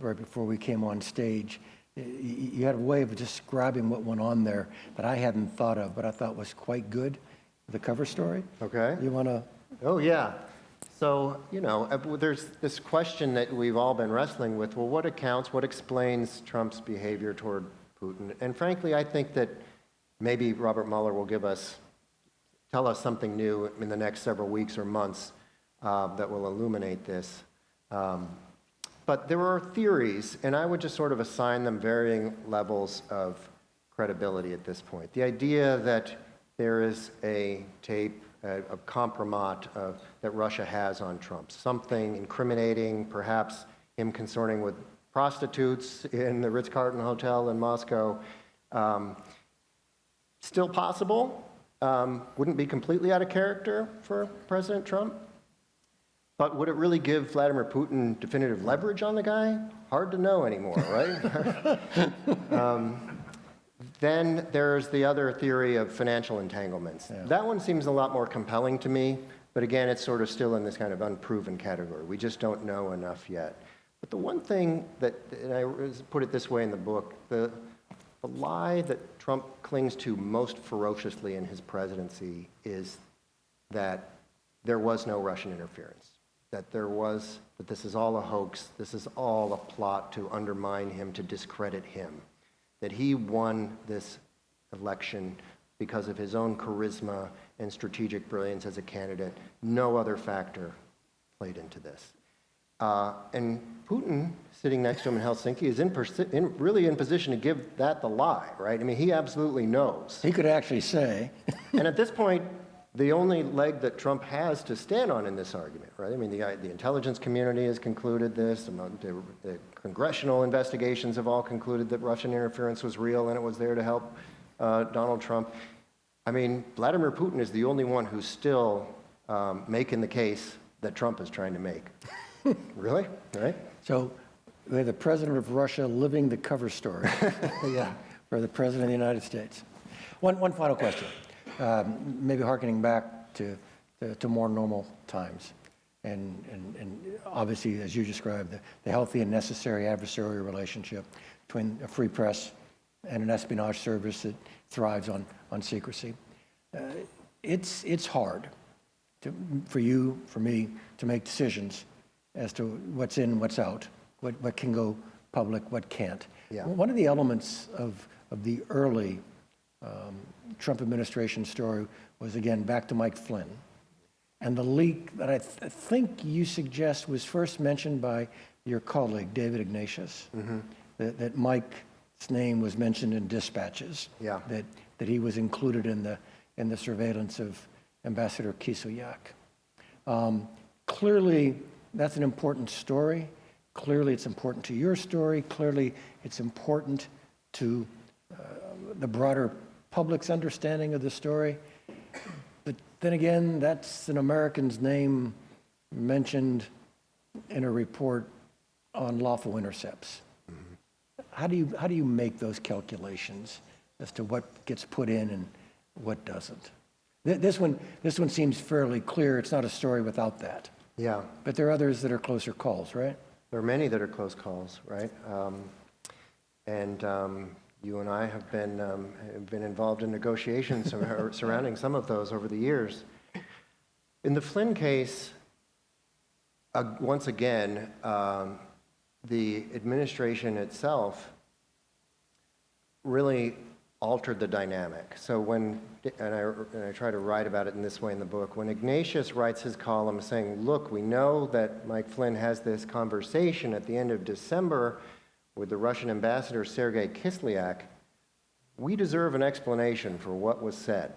S3: right before we came on stage. You had a way of describing what went on there that I hadn't thought of, but I thought was quite good, the cover story.
S4: Okay.
S3: You want to?
S4: Oh, yeah. So, there's this question that we've all been wrestling with. Well, what accounts, what explains Trump's behavior toward Putin? And frankly, I think that maybe Robert Mueller will tell us something new in the next several weeks or months that will illuminate this. But there are theories, and I would just sort of assign them varying levels of credibility at this point. The idea that there is a tape, a compromat that Russia has on Trump, something incriminating, perhaps him consorting with prostitutes in the Ritz-Carlton Hotel in Moscow. Still possible, wouldn't be completely out of character for President Trump. But would it really give Vladimir Putin definitive leverage on the guy? Hard to know anymore, right? Then there's the other theory of financial entanglements. Yeah. That one seems a lot more compelling to me, but again, it's sort of still in this kind of unproven category. We just don't know enough yet. But the one thing that, and I put it this way in the book, the lie that Trump clings to most ferociously in his presidency is that there was no Russian interference. That this is all a hoax, this is all a plot to undermine him, to discredit him. That he won this election because of his own charisma and strategic brilliance as a candidate. No other factor played into this. And Putin, sitting next to him in Helsinki, is really in position to give that the lie, right? I mean, he absolutely knows.
S3: He could actually say.
S4: And at this point, the only leg that Trump has to stand on in this argument, right? I mean, the intelligence community has concluded this. The congressional investigations have all concluded that Russian interference was real and it was there to help Donald Trump. I mean, Vladimir Putin is the only one who's still making the case that Trump is trying to make. Really? Right?
S3: So we have the president of Russia living the cover story.
S4: Yeah.
S3: For the president of the United States. One final question. Maybe hearkening back to more normal times. And obviously, as you described, the healthy and necessary adversarial relationship between a free press and an espionage service that thrives on secrecy. It's hard for you, for me, to make decisions as to what's in, what's out, what can go public, what can't.
S4: Yeah.
S3: One of the elements of the early Trump administration story was, again, back to Mike Flynn. And the leak that I think you suggest was first mentioned by your colleague, David Ignatius, that Mike's name was mentioned in dispatches,
S4: yeah.
S3: that he was included in the surveillance of Ambassador Kislyak. Clearly, that's an important story. Clearly, it's important to your story. Clearly, it's important to the broader public's understanding of the story. But then again, that's an American's name mentioned in a report on lawful intercepts. How do you make those calculations as to what gets put in and what doesn't? This one seems fairly clear. It's not a story without that.
S4: Yeah.
S3: But there are others that are closer calls, right?
S4: There are many that are close calls, right? You and I have been involved in negotiations surrounding some of those over the years. In the Flynn case, once again, the administration itself really altered the dynamic. So and I try to write about it in this way in the book, when Ignatius writes his column saying, look, we know that Mike Flynn has this conversation at the end of December with the Russian ambassador Sergei Kislyak, we deserve an explanation for what was said.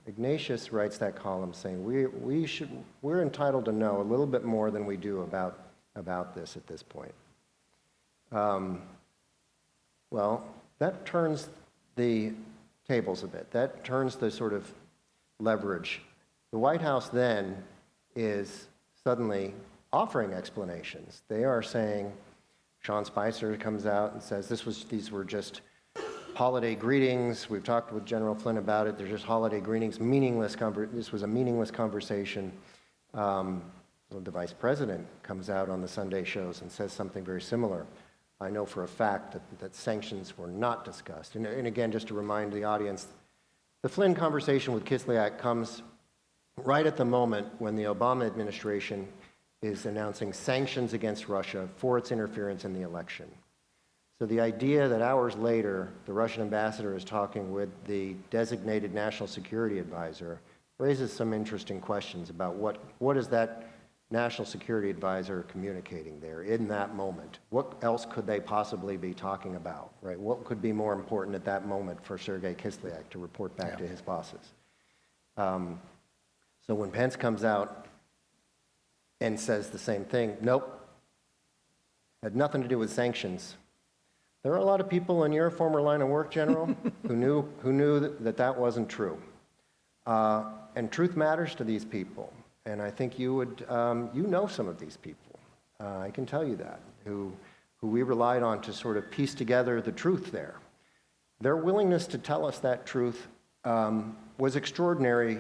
S4: Ignatius writes that column saying we're entitled to know a little bit more than we do about this at this point. Well, that turns the tables a bit. That turns the sort of leverage. The White House then is suddenly offering explanations. They are saying, Sean Spicer comes out and says these were just holiday greetings. We've talked with General Flynn about it. They're just holiday greetings, meaningless. This was a meaningless conversation. the vice president comes out on the Sunday shows and says something very similar. I know for a fact that sanctions were not discussed. And again, just to remind the audience, the Flynn conversation with Kislyak comes right at the moment when the Obama administration is announcing sanctions against Russia for its interference in the election. So the idea that hours later the Russian ambassador is talking with the designated national security advisor raises some interesting questions about what is that national security advisor communicating there in that moment? What else could they possibly be talking about, right? What could be more important at that moment for Sergei Kislyak to report back to his bosses? So when Pence comes out and says the same thing, nope, had nothing to do with sanctions. There are a lot of people in your former line of work, General, who knew that wasn't true. And truth matters to these people. And I think you know some of these people. I can tell you that, who we relied on to sort of piece together the truth there. Their willingness to tell us that truth was extraordinary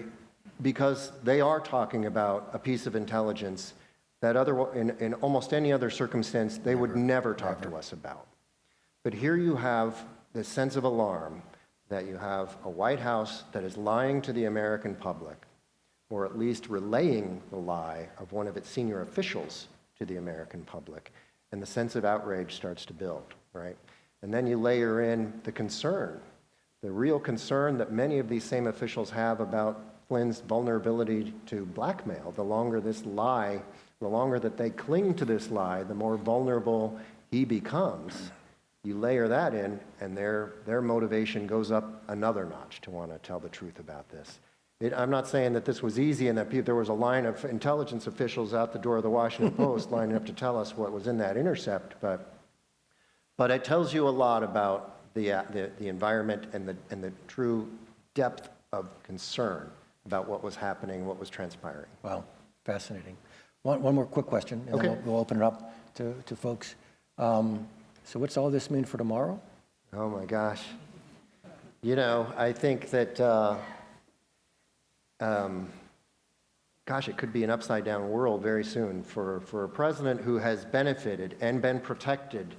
S4: because they are talking about a piece of intelligence that in almost any other circumstance they would never talk to us about. But here you have this sense of alarm that you have a White House that is lying to the American public, or at least relaying the lie of one of its senior officials to the American public, and the sense of outrage starts to build, right? And then you layer in the concern, the real concern that many of these same officials have about Flynn's vulnerability to blackmail. The longer this lie, the longer that they cling to this lie, the more vulnerable he becomes. You layer that in, and their motivation goes up another notch to want to tell the truth about this. I'm not saying that this was easy and that there was a line of intelligence officials out the door of the Washington Post lining up to tell us what was in that intercept, but it tells you a lot about the environment and the true depth of concern about what was happening, what was transpiring.
S3: Wow, fascinating. One more quick question, and
S4: Okay.
S3: then we'll open it up to folks. So what's all this mean for tomorrow?
S4: Oh my gosh. You know, I think that, it could be an upside down world very soon for a president who has benefited and been protected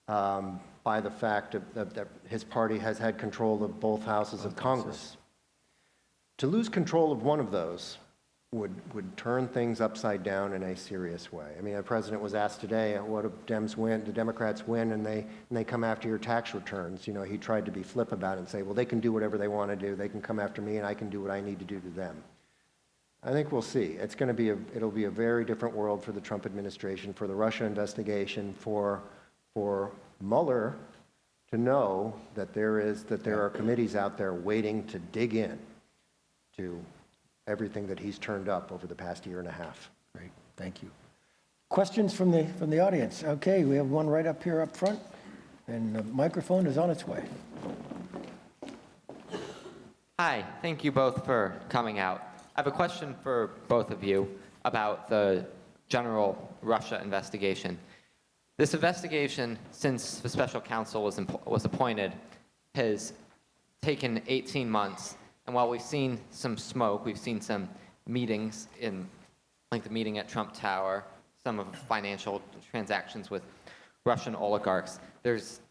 S4: by the fact that his party has had control of both houses of Congress. To lose control of one of those would turn things upside down in a serious way. I mean, the president was asked today, what if the Democrats win and they come after your tax returns? You know, he tried to be flip about it and say, well, they can do whatever they want to do. They can come after me and I can do what I need to do to them. I think we'll see. It'll be a very different world for the Trump administration, for the Russia investigation, for Mueller to know that there are committees out there waiting to dig in to everything that he's turned up over the past year and a half.
S3: Great, thank you. Questions from the audience? Okay, we have one right up here up front, and the microphone is on its way.
S5: Hi, thank you both for coming out. I have a question for both of you about the general Russia investigation. This investigation, since the special counsel was appointed, has taken 18 months. And while we've seen some smoke, we've seen some meetings like the meeting at Trump Tower, some of financial transactions with Russian oligarchs, there's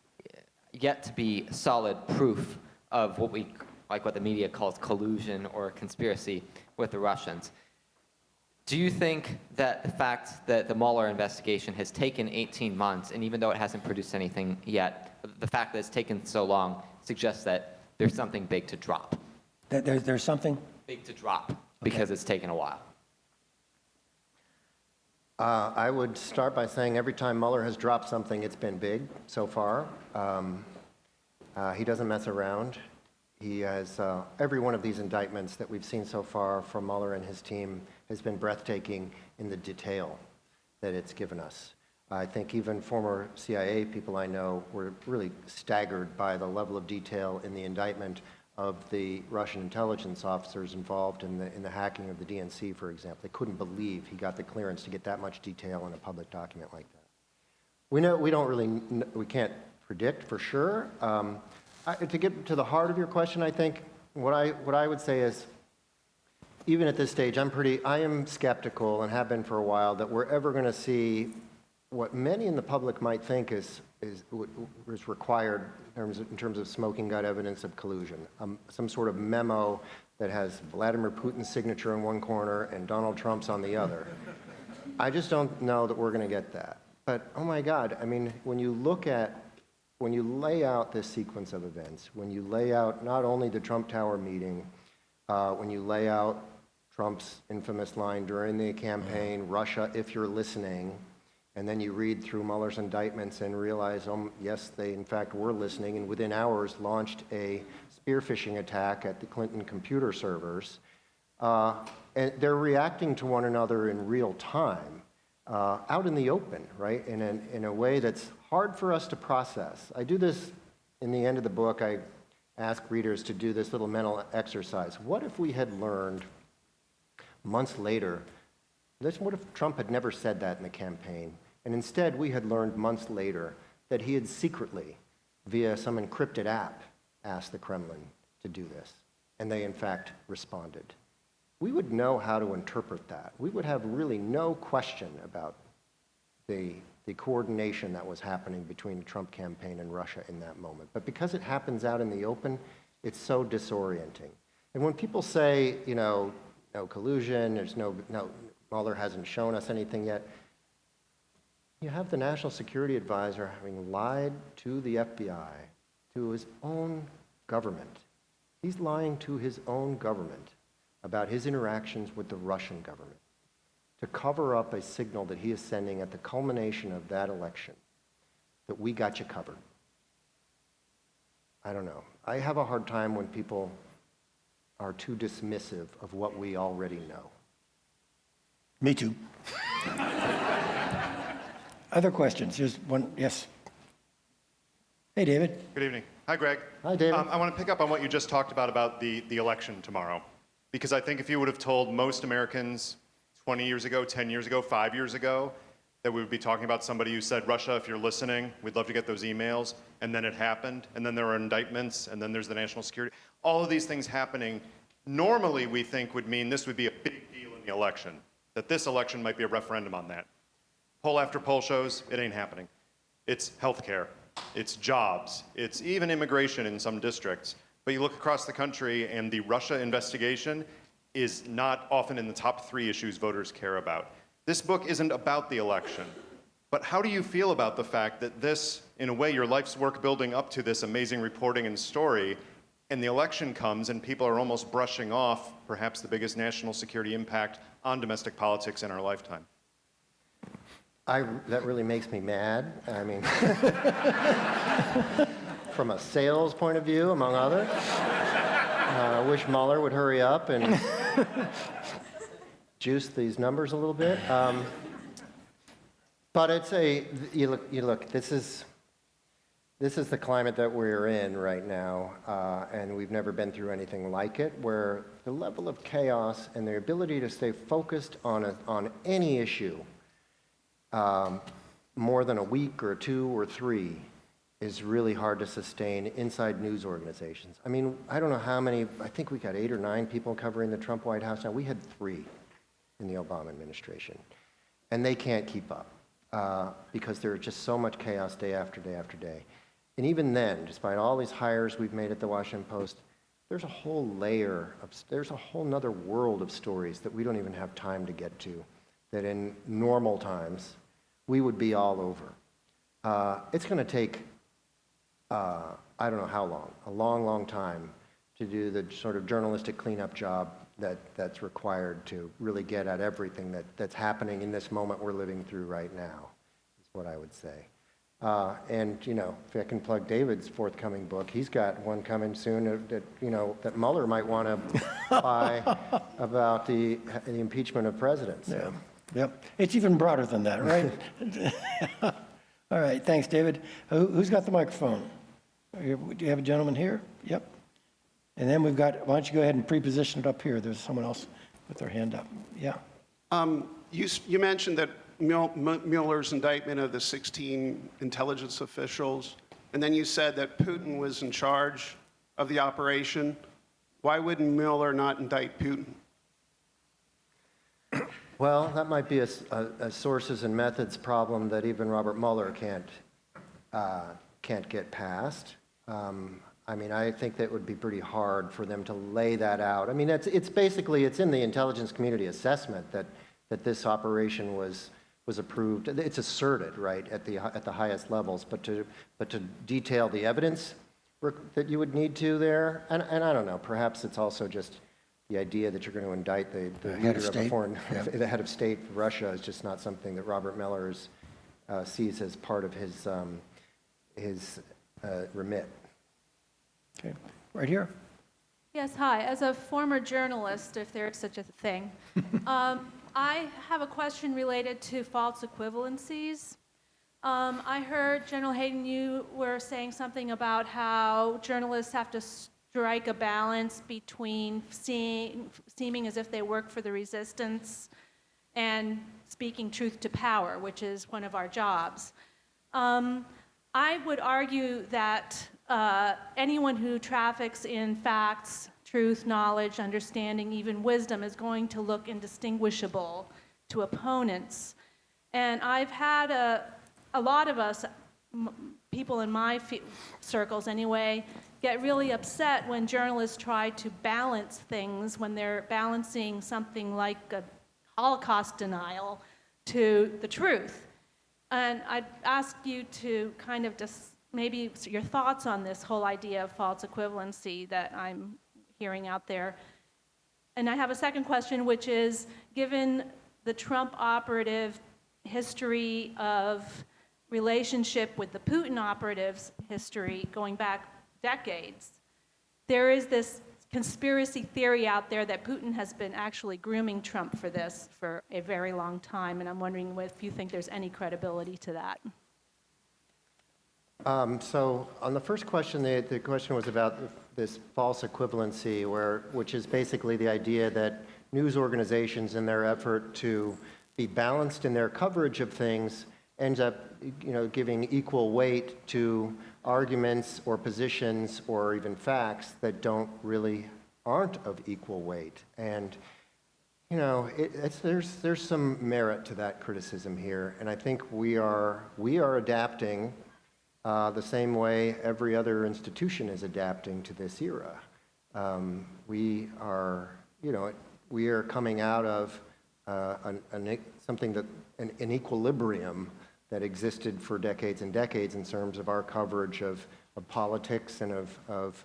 S5: yet to be solid proof of what the media calls collusion or conspiracy with the Russians. Do you think that the fact that the Mueller investigation has taken 18 months, and even though it hasn't produced anything yet, the fact that it's taken so long suggests that there's something big to drop?
S3: There's something?
S5: Big to drop because it's taken a while.
S4: I would start by saying every time Mueller has dropped something, it's been big so far. He doesn't mess around. He has, every one of these indictments that we've seen so far from Mueller and his team has been breathtaking in the detail that it's given us. I think even former CIA people I know were really staggered by the level of detail in the indictment of the Russian intelligence officers involved in the hacking of the DNC, for example. They couldn't believe he got the clearance to get that much detail in a public document like that. We can't predict for sure. To get to the heart of your question, I think what I would say is even at this stage, I am skeptical and have been for a while that we're ever going to see what many in the public might think is required in terms of smoking gun evidence of collusion. Some sort of memo that has Vladimir Putin's signature in one corner and Donald Trump's on the other. I just don't know that we're going to get that. But, oh my God, I mean, when you lay out this sequence of events, when you lay out not only the Trump Tower meeting, when you lay out Trump's infamous line during the campaign, Russia, if you're listening, and then you read through Mueller's indictments and realize, yes, they in fact were listening, and within hours launched a spear phishing attack at the Clinton computer servers. And they're reacting to one another in real time, out in the open, right? In a way that's hard for us to process. I do this in the end of the book. I ask readers to do this little mental exercise. What if we had learned months later, what if Trump had never said that in the campaign? And instead, we had learned months later that he had secretly, via some encrypted app, asked the Kremlin to do this. And they, in fact, responded. We would know how to interpret that. We would have really no question about the coordination that was happening between the Trump campaign and Russia in that moment. But because it happens out in the open, it's so disorienting. And when people say, no collusion, there's no Mueller hasn't shown us anything yet, you have the National Security Advisor having lied to the FBI, to his own government. He's lying to his own government about his interactions with the Russian government to cover up a signal that he is sending at the culmination of that election, that we got you covered. I don't know. I have a hard time when people are too dismissive of what we already know.
S3: Me too. Other questions? Here's one. Yes. Hey, David.
S6: Good evening. Hi, Greg.
S4: Hi, David.
S6: I want to pick up on what you just talked about the election tomorrow. Because I think if you would have told most Americans 20 years ago, 10 years ago, 5 years ago, that we would be talking about somebody who said, Russia, if you're listening, we'd love to get those emails, and then it happened, and then there were indictments, and then there's the national security. All of these things happening, normally we think would mean this would be a big deal in the election, that this election might be a referendum on that. Poll after poll shows it ain't happening. It's healthcare, it's jobs, it's even immigration in some districts. But you look across the country and the Russia investigation is not often in the top 3 issues voters care about. This book isn't about the election. But how do you feel about the fact that this, in a way, your life's work building up to this amazing reporting and story, and the election comes and people are almost brushing off perhaps the biggest national security impact on domestic politics in our lifetime?
S4: That really makes me mad. I mean, from a sales point of view, among others. I wish Mueller would hurry up and juice these numbers a little bit. But it's you look. This is the climate that we're in right now, and we've never been through anything like it, where the level of chaos and the ability to stay focused on any issue more than a week or 2 or 3 is really hard to sustain inside news organizations. I mean, I don't know how many, I think we got 8 or 9 people covering the Trump White House now. We had 3 in the Obama administration, and they can't keep up because there's just so much chaos day after day after day. And even then, despite all these hires we've made at the Washington Post, there's a whole there's a whole nother world of stories that we don't even have time to get to, that in normal times, we would be all over. It's going to take, I don't know how long, a long, long time to do the sort of journalistic cleanup job that's required to really get at everything that's happening in this moment we're living through right now, is what I would say. And, if I can plug David's forthcoming book, he's got one coming soon that Mueller might want to buy about the impeachment of presidents. So.
S3: Yeah. Yep. It's even broader than that, right? All right. Thanks, David. Who's got the microphone? Do you have a gentleman here? Yep. And then why don't you go ahead and pre-position it up here? There's someone else with their hand up. Yeah.
S7: You mentioned that Mueller's indictment of the 16 intelligence officials, and then you said that Putin was in charge of the operation. Why wouldn't Mueller not indict Putin?
S4: Well, that might be a sources and methods problem that even Robert Mueller can't get past. I mean, I think that would be pretty hard for them to lay that out. I mean, it's basically, it's in the intelligence community assessment that this operation was approved. It's asserted, right, at the highest levels, but to detail the evidence that you would need to there, and I don't know, perhaps it's also just the idea that you're going to indict the
S3: head of
S4: leader of a
S3: state.
S4: foreign,
S3: Yeah.
S4: the head of state of Russia is just not something that Robert Mueller sees as part of his remit.
S3: Okay, right here.
S8: Yes, hi. As a former journalist, if there is such a thing, I have a question related to false equivalencies. I heard, General Hayden, you were saying something about how journalists have to strike a balance between seeming as if they work for the resistance and speaking truth to power, which is one of our jobs. I would argue that anyone who traffics in facts, truth, knowledge, understanding, even wisdom is going to look indistinguishable to opponents. And I've had a lot of us, people in my circles anyway, get really upset when journalists try to balance things when they're balancing something like a Holocaust denial to the truth. And I'd ask you to kind of just maybe your thoughts on this whole idea of false equivalency that I'm hearing out there. And I have a second question, which is, given the Trump operative history of relationship with the Putin operatives history going back decades, there is this conspiracy theory out there that Putin has been actually grooming Trump for this for a very long time, and I'm wondering if you think there's any credibility to that.
S4: So on the first question, the question was about this false equivalency, which is basically the idea that news organizations, in their effort to be balanced in their coverage of things, ends up, giving equal weight to arguments or positions or even facts that aren't of equal weight. And there's some merit to that criticism here, and I think we are adapting the same way every other institution is adapting to this era. We are coming out of something that an equilibrium that existed for decades and decades in terms of our coverage of politics and of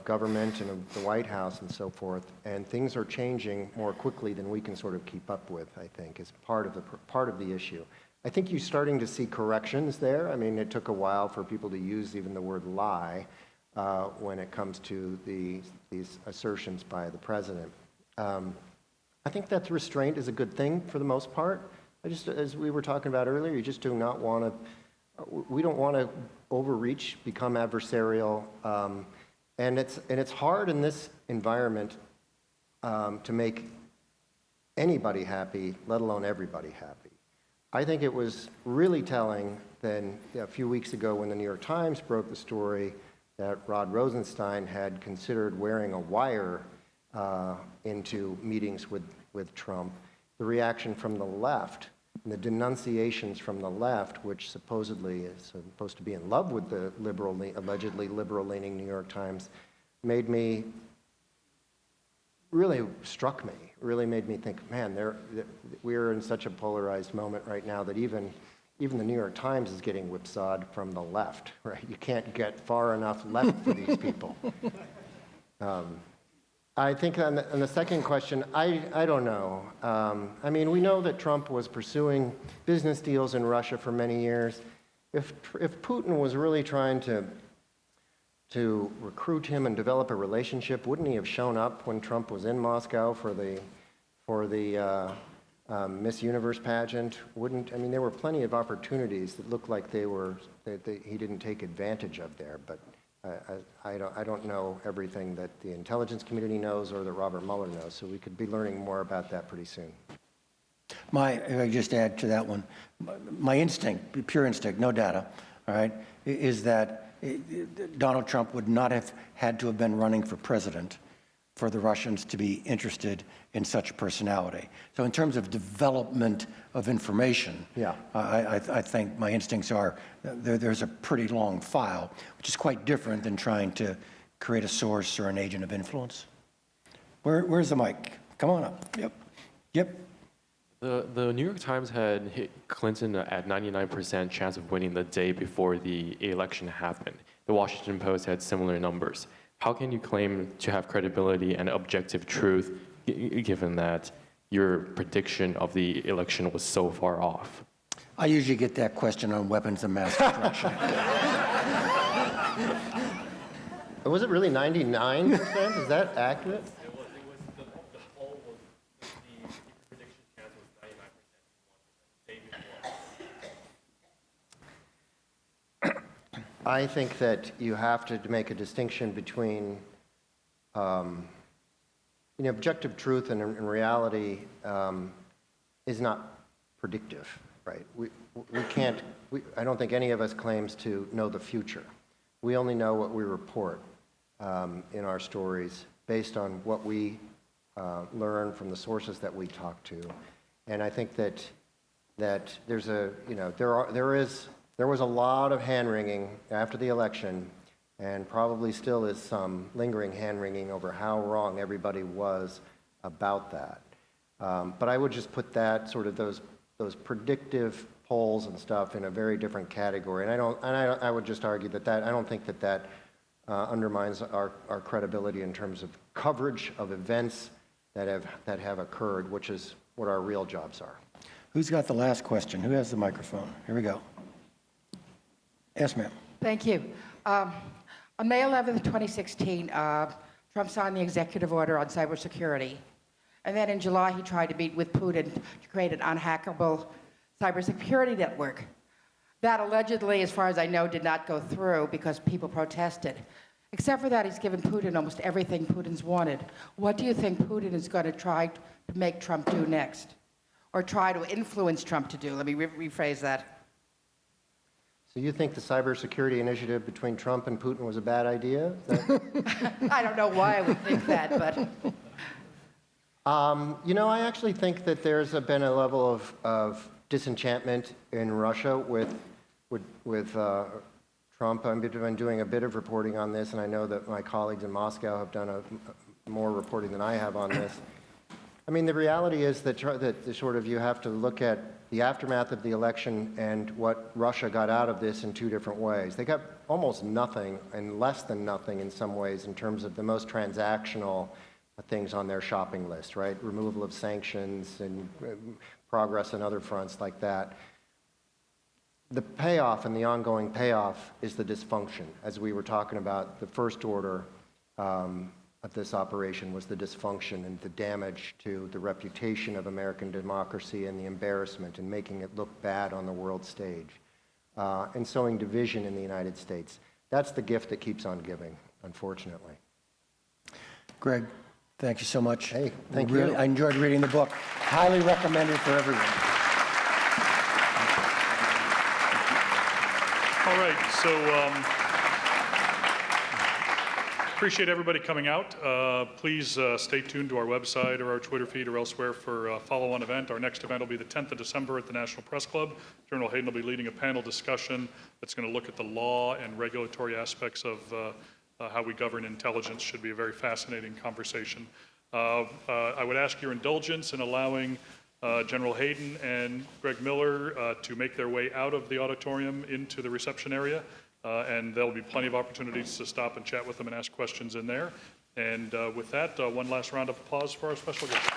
S4: government and of the White House and so forth. And things are changing more quickly than we can sort of keep up with, I think, is part of the issue. I think you're starting to see corrections there. I mean, it took a while for people to use even the word lie when it comes to these assertions by the president. I think that restraint is a good thing for the most part. As we were talking about earlier, you just do not want to, we don't want to overreach, become adversarial, and it's hard in this environment to make anybody happy, let alone everybody happy. I think it was really telling then a few weeks ago when the New York Times broke the story that Rod Rosenstein had considered wearing a wire into meetings with Trump. The reaction from the left and the denunciations from the left, which supposedly is supposed to be in love with the allegedly liberal-leaning New York Times, really struck me, really made me think, man, we're in such a polarized moment right now that even the New York Times is getting whipsawed from the left, right? You can't get far enough left for these people. I think on the second question, I don't know. I mean, we know that Trump was pursuing business deals in Russia for many years. If Putin was really trying to recruit him and develop a relationship, wouldn't he have shown up when Trump was in Moscow for the Miss Universe pageant? I mean, there were plenty of opportunities that looked like he didn't take advantage of there, but I don't know everything that the intelligence community knows or that Robert Mueller knows, so we could be learning more about that pretty soon.
S3: If I just add to that one, my instinct, pure instinct, no data, all right, is that Donald Trump would not have had to have been running for president for the Russians to be interested in such a personality. So in terms of development of information,
S4: Yeah.
S3: I think my instincts are there's a pretty long file, which is quite different than trying to create a source or an agent of influence. Where's the mic? Come on up. Yep.
S9: The New York Times had hit Clinton at 99% chance of winning the day before the election happened. The Washington Post had similar numbers. How can you claim to have credibility and objective truth given that your prediction of the election was so far off?
S3: I usually get that question on weapons of mass destruction.
S4: Was it really 99%? Is that accurate?
S9: The poll was, the prediction chance was 99% the day before.
S4: I think that you have to make a distinction between objective truth and reality is not predictive, right? I don't think any of us claims to know the future. We only know what we report in our stories based on what we learn from the sources that we talk to. And I think that there's there was a lot of hand-wringing after the election, and probably still is some lingering hand-wringing over how wrong everybody was about that. But I would just put that sort of those predictive polls and stuff in a very different category. And I would just argue that I don't think that undermines our credibility in terms of coverage of events that have occurred, which is what our real jobs are.
S3: Who's got the last question? Who has the microphone? Here we go. Yes, ma'am.
S10: Thank you. On May 11th, 2016, Trump signed the executive order on cybersecurity. And then in July, he tried to meet with Putin to create an unhackable cybersecurity network. That allegedly, as far as I know, did not go through because people protested. Except for that, he's given Putin almost everything Putin's wanted. What do you think Putin is going to try to make Trump do next? Or try to influence Trump to do? Let me rephrase that.
S4: So you think the cybersecurity initiative between Trump and Putin was a bad idea?
S10: I don't know why I would think that, but...
S4: I actually think that there's been a level of disenchantment in Russia with Trump. I've been doing a bit of reporting on this, and I know that my colleagues in Moscow have done more reporting than I have on this. I mean, the reality is that you have to look at the aftermath of the election and what Russia got out of this in two different ways. They got almost nothing and less than nothing in some ways in terms of the most transactional things on their shopping list, right? Removal of sanctions and progress on other fronts like that. The payoff and the ongoing payoff is the dysfunction. As we were talking about, the first order of this operation was the dysfunction and the damage to the reputation of American democracy and the embarrassment and making it look bad on the world stage and sowing division in the United States. That's the gift that keeps on giving, unfortunately.
S3: Greg, thank you so much.
S4: Hey, thank you.
S3: I enjoyed reading the book. Highly recommended for everyone.
S2: All right, so appreciate everybody coming out. Please stay tuned to our website or our Twitter feed or elsewhere for a follow-on event. Our next event will be the 10th of December at the National Press Club. General Hayden will be leading a panel discussion that's going to look at the law and regulatory aspects of how we govern intelligence. Should be a very fascinating conversation. I would ask your indulgence in allowing General Hayden and Greg Miller to make their way out of the auditorium into the reception area. And there'll be plenty of opportunities to stop and chat with them and ask questions in there. And with that, one last round of applause for our special guest.